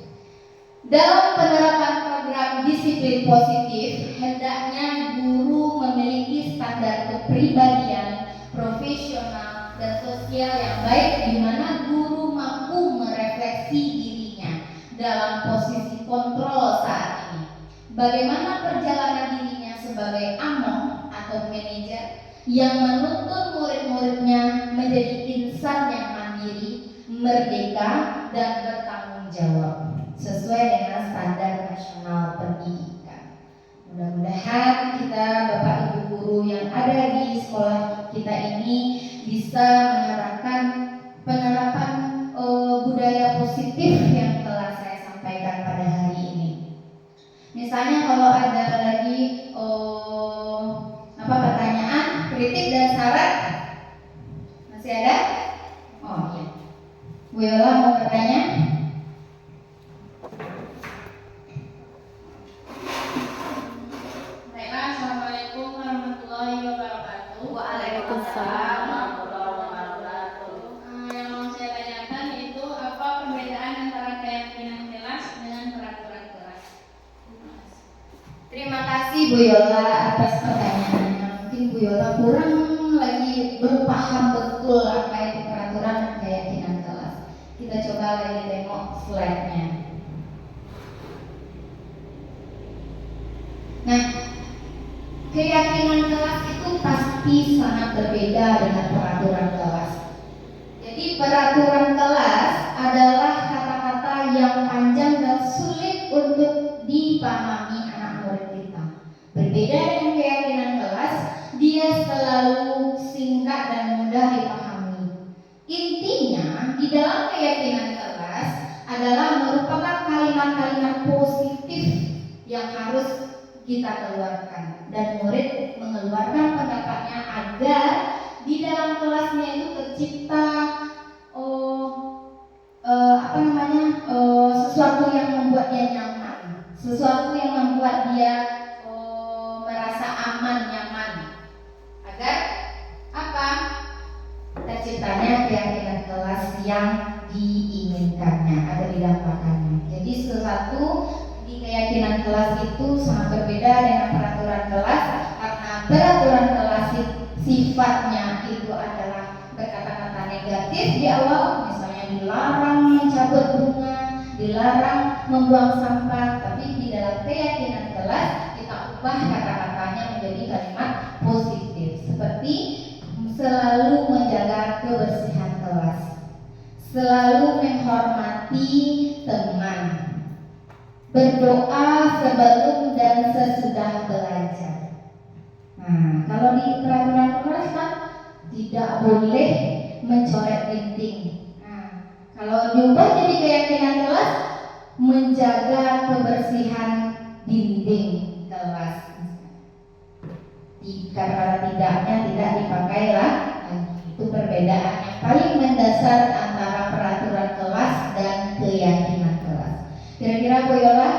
C: Dalam penerapan program disiplin positif, hendaknya guru memiliki standar kepribadian, profesional, dan sosial yang baik, di mana guru mampu merefleksi dirinya dalam posisi kontrol saat ini. Bagaimana perjalanan dirinya sebagai among atau manajer yang menuntun murid-muridnya menjadi insan yang mandiri, merdeka, dan bertanggung jawab sesuai dengan standar nasional pendidikan. Mudah-mudahan kita Bapak Ibu guru yang ada di sekolah kita ini bisa menerapkan penerapan Misalnya kalau ada lagi pertanyaan, kritik dan saran, masih ada? Oh iya. Bu Yola mau bertanya?
B: Baiklah, assalamualaikum warahmatullahi wabarakatuh.
A: Waalaikumsalam
B: warahmatullahi wabarakatuh. Yang mau saya tanyakan itu apa perbedaan antara keyakinan kelas dengan peraturan kelas?
C: Terima kasih Bu Yola atas pertanyaannya. Mungkin Bu Yola kurang lagi berpaham betul apa itu peraturan dan keyakinan kelas. Kita coba lagi tengok slide-nya. Nah, keyakinan kelas itu pasti sangat berbeda dengan peraturan kelas. Jadi peraturan kelas adalah kata-kata yang panjang dan sulit untuk dipahami anak murid kita. Berbeda dengan keyakinan kelas, dia selalu singkat dan mudah dipahami. Intinya, di dalam keyakinan kelas adalah merupakan kalimat-kalimat positif yang harus kita keluarkan, dan murid mengeluarkan pendapatnya agar di dalam kelasnya itu tercipta sesuatu yang membuat dia nyaman, sesuatu yang membuat dia merasa aman, nyaman, agar apa? Terciptanya keyakinan kelas yang diinginkannya atau didapatkannya. Jadi sesuatu di keyakinan kelas itu sangat berbeda dengan peraturan kelas, karena peraturan kelas sifatnya itu adalah berkata-kata negatif di awal, misalnya dilarang mencabut bunga, dilarang membuang sampah. Tapi di dalam keyakinan kelas kita ubah kata-katanya menjadi kalimat positif, seperti selalu menjaga kebersihan kelas, selalu menghormati teman, berdoa sebelum dan sesudah belajar. Nah, kalau di peraturan kelas kan tidak boleh mencoret dinding. Nah, kalau diubah jadi keyakinan kelas, menjaga kebersihan dinding kelas. Karena tidaknya tidak dipakai lah. Itu perbedaan yang paling mendasar antara peraturan kelas dan keyakinan kelas. Kira-kira Bu Yola?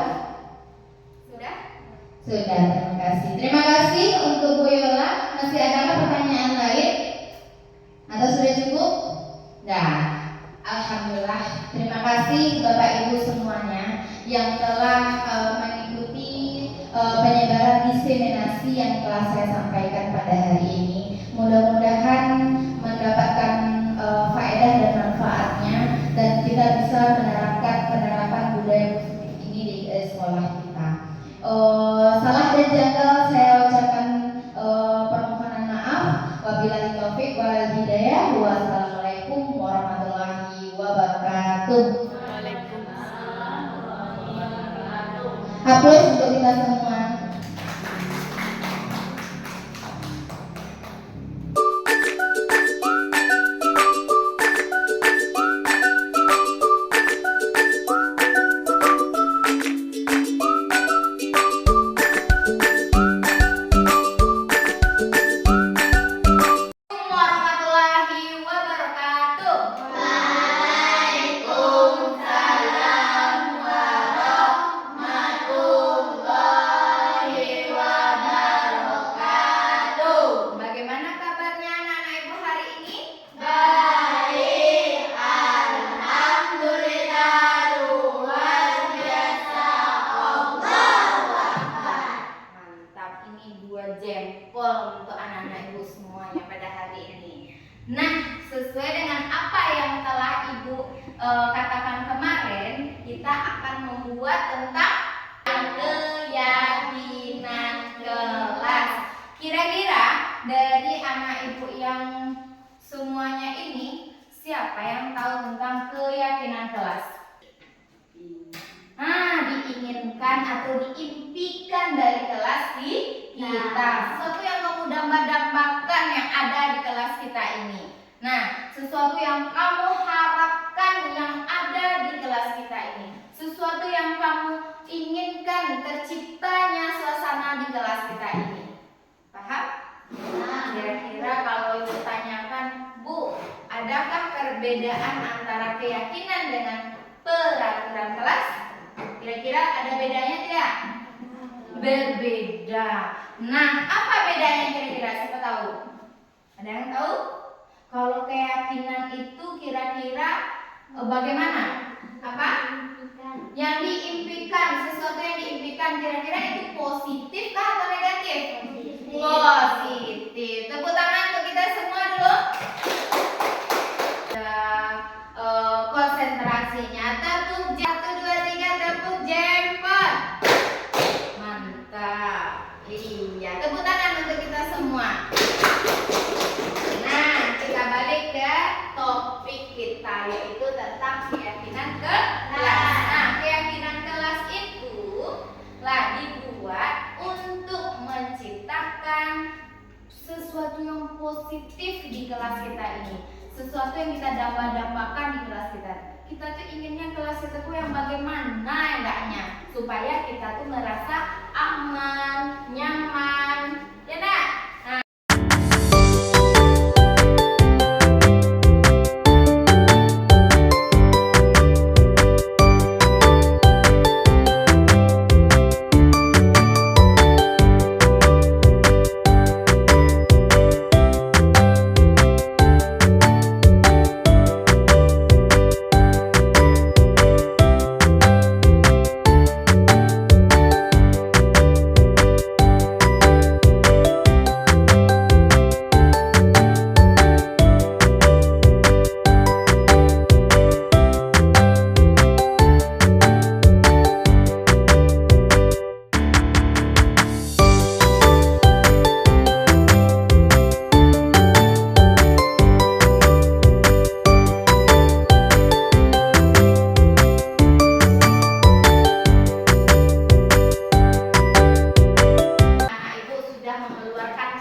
A: Sudah?
C: Sudah, terima kasih. Terima kasih untuk Bu Yola. Masih adakah pertanyaan lain? Atau sudah cukup? Nah, alhamdulillah. Terima kasih Bapak Ibu semuanya yang telah mengikuti penyebaran diseminasi yang telah saya sampaikan pada hari ini. Mudah-mudahan mendapatkan faedah dan manfaatnya, dan kita bisa menerapkan penerapan budaya positif ini di sekolah kita. Salah dan janggal saya ucapkan permohonan maaf. Wabillahi taufik wal hidayah. Wassalamualaikum warahmatullahi wabarakatuh. Aplaus untuk kita semua.
A: Warahmatullahi wabarakatuh.
D: Waalaikumsalam warahmatullahi wabarakatuh.
A: Bagaimana kabarnya anak-anak ibu hari ini?
D: Baik, alhamdulillah, luar biasa. Allahu Akbar.
A: Mantap, ini 2 jempol untuk anak-anak ibu semuanya pada hari ini. Nah, sesuai dengan apa yang telah ibu katakan kemarin, kita akan membuat tentang keyakinan kelas. Kira-kira dari anak ibu yang semuanya ini, siapa yang tahu tentang keyakinan kelas? Diinginkan atau diimpikan dari kelas kita. Sesuatu yang kamu dambakan yang ada di kelas kita ini. Nah, sesuatu yang kamu harapkan yang ada di kelas kita ini. Sesuatu yang kamu inginkan tercipta kelas kita ini. Paham? Kira-kira kalau ditanyakan, Bu, adakah perbedaan antara keyakinan dengan peraturan kelas? Kira-kira ada bedanya tidak? Berbeda. Nah, apa bedanya kira-kira? Siapa tahu? Ada yang tahu? Kalau keyakinan itu kira-kira bagaimana? Apa? Yang diimpikan, sesuatu yang diimpikan, kira-kira itu positif kah atau negatif? Positif. Tepuk tangan untuk kita semua dulu. Konsentrasinya tepuk 1, 2, 3 tepuk jempol. Mantap. Iya, tepuk tangan untuk kita semua. Nah, kita balik ke topik kita, yaitu tentang keyakinan kelas. Nah, keyakinan kelas itu lah dibuat untuk menciptakan sesuatu yang positif di kelas kita ini, sesuatu yang kita dambakan di kelas kita. Kita tuh inginnya kelas kita tuh yang bagaimana enggaknya, supaya kita tuh merasa aman, nyaman, ya nak?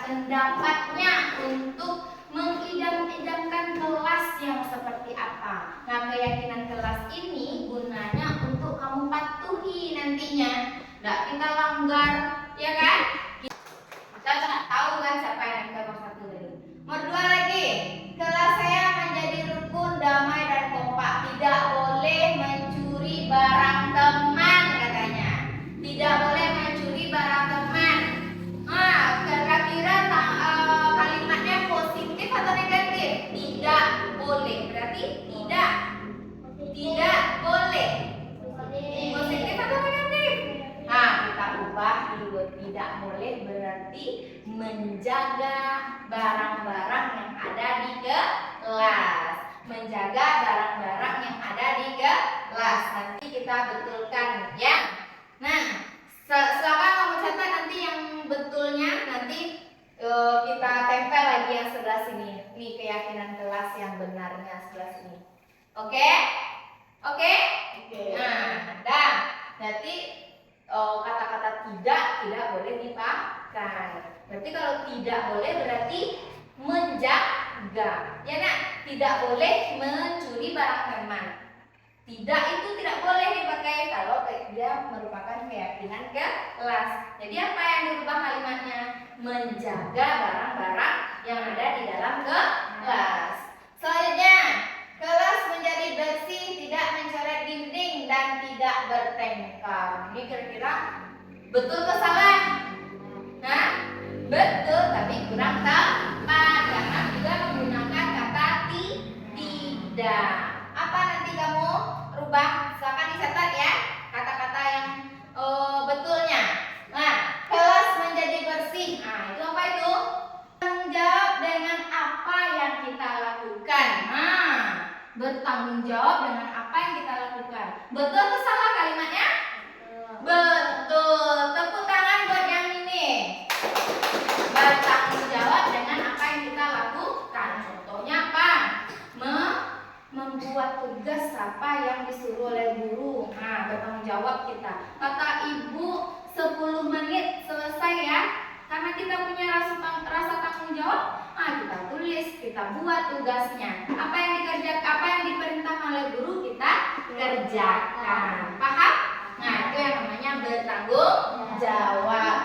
A: Pendapatnya untuk mengidam-idamkan kelas yang seperti apa. Nah, keyakinan kelas ini gunanya untuk kamu patuhi nantinya. Nggak kita langgar, ya kan? Kita nggak tahu kan siapa yang nomor 1 tadi. Nomor 2 lagi, kelas saya menjadi rukun, damai dan kompak. Tidak boleh mencuri barang teman katanya. Tidak boleh mencuri barang teman. Nah, kira-kira kalimatnya positif atau negatif? Tidak boleh. Berarti tidak boleh. Positif atau negatif? Nah, kita ubah dulu. Tidak boleh berarti menjaga barang-barang yang ada di kelas. Menjaga barang-barang yang ada di kelas. Nanti kita betulkan ya. Nah, silakan kamu catat nanti yang betulnya, nanti kita tempel lagi yang sebelah sini. Ini keyakinan kelas yang benarnya sebelah sini. Oke? Nah, dah. Jadi kata-kata tidak boleh dipakai. Berarti kalau tidak boleh berarti menjaga. Ya nak, tidak boleh mencuri barang teman. Tidak itu tidak boleh dipakai kalau dia merupakan keyakinan kelas. Jadi apa yang dirubah kalimatnya? Menjaga barang-barang yang ada di dalam kelas. Selanjutnya, kelas menjadi bersih, tidak mencoret dinding dan tidak bertengkar. Ini kira-kira betul atau salah? Nah, betul tapi kurang tepat karena juga menggunakan kata tidak. Apa nanti kamu rubah? Silakan dicatat ya kata-kata yang betulnya. Nah, kelas menjadi bersih. Nah, itu apa itu? Bertanggung jawab dengan apa yang kita lakukan. Nah, bertanggung jawab dengan apa yang kita lakukan. Betul atau salah kalimatnya? Betul. Tepuk tangan buat yang ini. Bertanggung jawab dengan apa yang kita lakukan. Contohnya apa? Membuat tugas apa yang disuruh oleh guru. Nah, bertanggung jawab kita. Kata ibu 10 menit selesai ya. Karena kita punya rasa tanggung jawab, kita tulis, kita buat tugasnya. Apa yang dikerjakan, apa yang diperintahkan oleh guru kita kerjakan. Paham? Nah, itu yang namanya bertanggung jawab.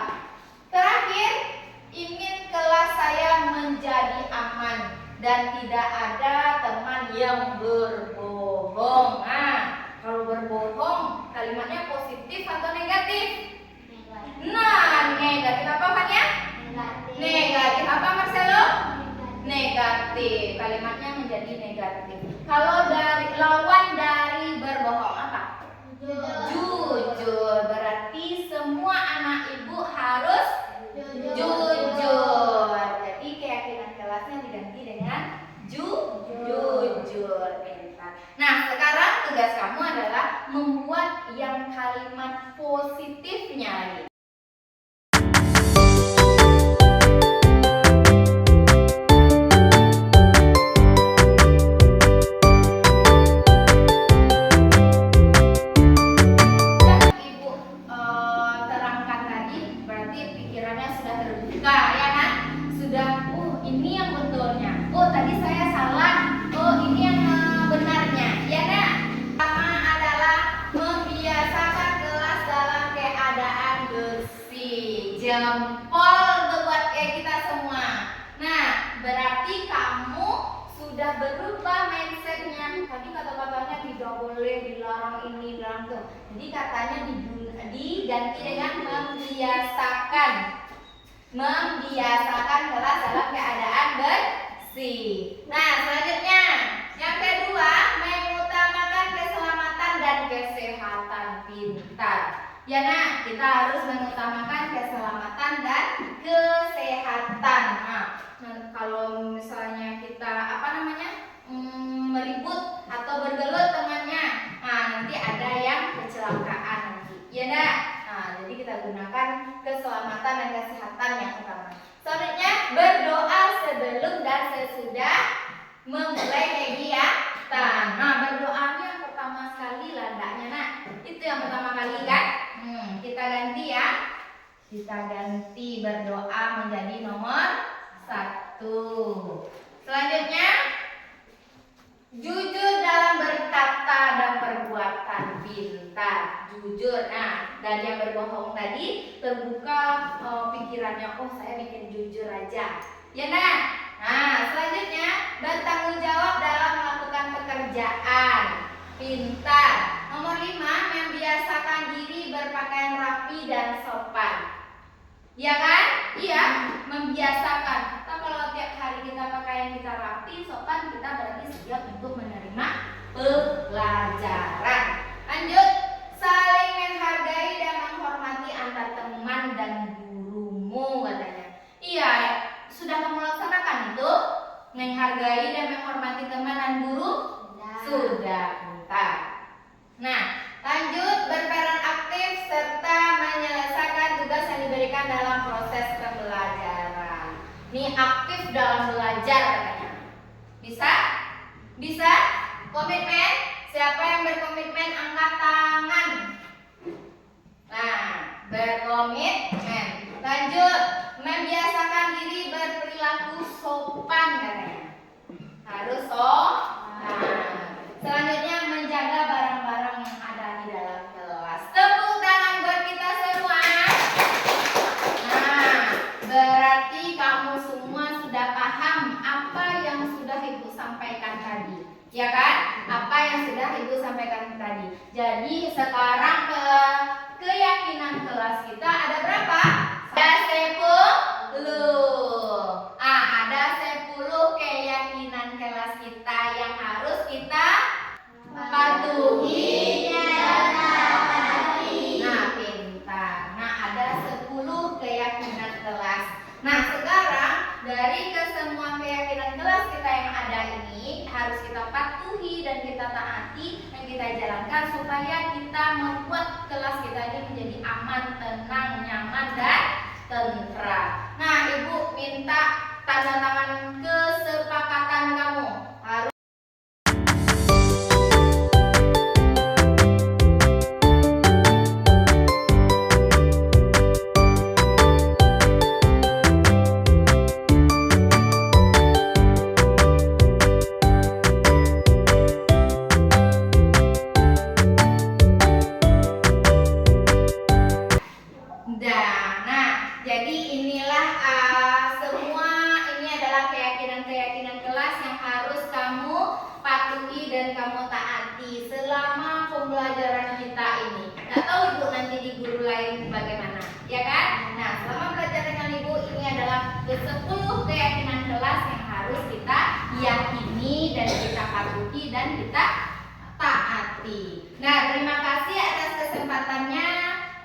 A: ingin kelas saya menjadi aman dan tidak ada teman yang berbohong. Nah, kalau berbohong kalimatnya positif atau negatif? Nah, negatif apa Fania? Negatif apa Marcelo? Negatif. Kalimatnya menjadi negatif. Kalau dari lawan dari berbohong apa? Jujur. Berarti semua anak ibu harus jujur. Jadi keyakinan kelasnya diganti dengan jujur. Pintar. Nah, sekarang tugas kamu adalah membuat yang kalimat positifnya lagi. Jempol buat kayak kita semua. Nah, berarti kamu sudah berubah mindsetnya. Tadi kata-katanya tidak boleh, dilarang ini, dilarang itu. Jadi katanya diganti dengan membiasakan. Membiasakan kelas dalam keadaan bersih. Nah, selanjutnya yang kedua, mengutamakan keselamatan dan kesehatan. Pintar. Ya nah, kita harus mengutamakan keselamatan dan kesehatan. Nah, kalau misalnya kita meribut atau bergelut temannya, nah nanti ada yang kecelakaan nanti. Ya nah, jadi kita gunakan keselamatan dan kesehatan yang utama. Selanjutnya berdoa sebelum dan sesudah memulai kegiatan. Nah, berdoanya yang pertama sekali landaknya. Nah, itu yang pertama kali kan? Kita ganti ya. Kita ganti berdoa menjadi nomor 1. Selanjutnya jujur dalam berkata dan perbuatan. Pintar, jujur. Nah, dan yang berbohong tadi terbuka pikirannya, oh saya bikin jujur aja. Ya nah, selanjutnya bertanggung jawab dalam melakukan pekerjaan. Pintar. Nomor 5, membiasakan diri berpakaian rapi dan sopan. Ya kan? Iya, membiasakan. Nah, kalau tiap hari kita pakaian kita rapi, sopan, kita berarti siap untuk menerima pelajaran. Lanjut, saling menghargai dan menghormati antar teman dan gurumu katanya. Iya, sudah kamu laksanakan itu? Menghargai dan menghormati teman dan guru? Sudah, pintar. Nah, lanjut, berperan aktif serta menyelesaikan tugas yang diberikan dalam proses pembelajaran. Ini aktif dalam belajar katanya. Bisa? Bisa? Komitmen? Siapa yang berkomitmen angkat tangan? Nah, berkomitmen. Lanjut, membiasakan diri berperilaku sopan katanya. Harus sopan. Selanjutnya menjaga barang-barang yang ada di dalam kelas. Tepuk tangan buat kita semua. Nah, berarti kamu semua sudah paham apa yang sudah Ibu sampaikan tadi. Ya kan? Apa yang sudah Ibu sampaikan tadi. Jadi sekarang keyakinan kelas kita ada berapa? Ada 10. Ada 10 keyakinan kelas kita yang harus kita patuhi. Nah, pintar. Nah, ada 10 keyakinan kelas. Nah, sekarang dari kesemua keyakinan kelas kita yang ada ini harus kita patuhi dan kita taati dan kita jalankan supaya kita membuat kelas kita ini menjadi aman, tenang, nyaman dan tentram. Nah, Ibu minta tanda tangan kesepakatan kamu. Harus jadi inilah dan kamu taati selama pembelajaran kita ini. Nggak tahu ibu nanti di guru lain bagaimana, ya kan? Nah, selama belajar dengan ibu ini adalah ke-10 keyakinan kelas yang harus kita yakini dan kita patuhi dan kita taati. Nah, terima kasih atas kesempatannya.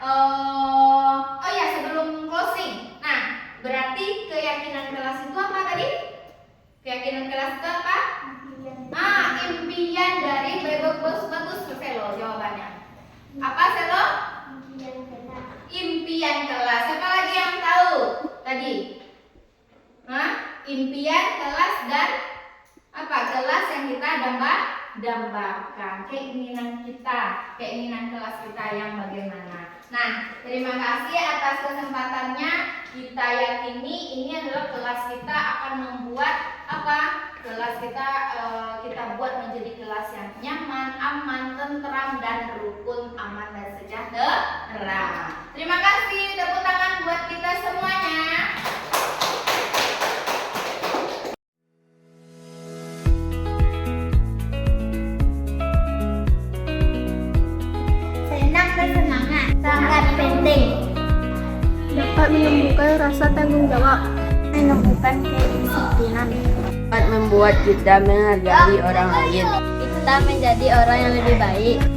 A: Oh ya, sebelum closing. Nah, berarti keyakinan kelas itu apa tadi? Keyakinan kelas itu apa? Impian dari bagus Selo jawabannya. Apa Selo? Impian kelas. Siapa lagi yang tahu tadi? Impian kelas dan apa? Kelas yang kita dambakan. Keinginan kita, keinginan kelas kita yang bagaimana. Nah, terima kasih atas kesempatannya. Kita yakini ini adalah kelas kita akan membuat apa? Kelas kita buat menjadi kelas yang nyaman, aman, tentram, dan rukun, aman dan sejahtera. Terima kasih. Tepuk tangan buat kita semuanya.
D: Senang dan semangat sangat penting.
E: Dapat menumbuhkan rasa tanggung jawab,
D: Menemukan kedisiplinan.
F: Dapat membuat kita menghargai orang lain.
E: kita menjadi orang yang lebih baik.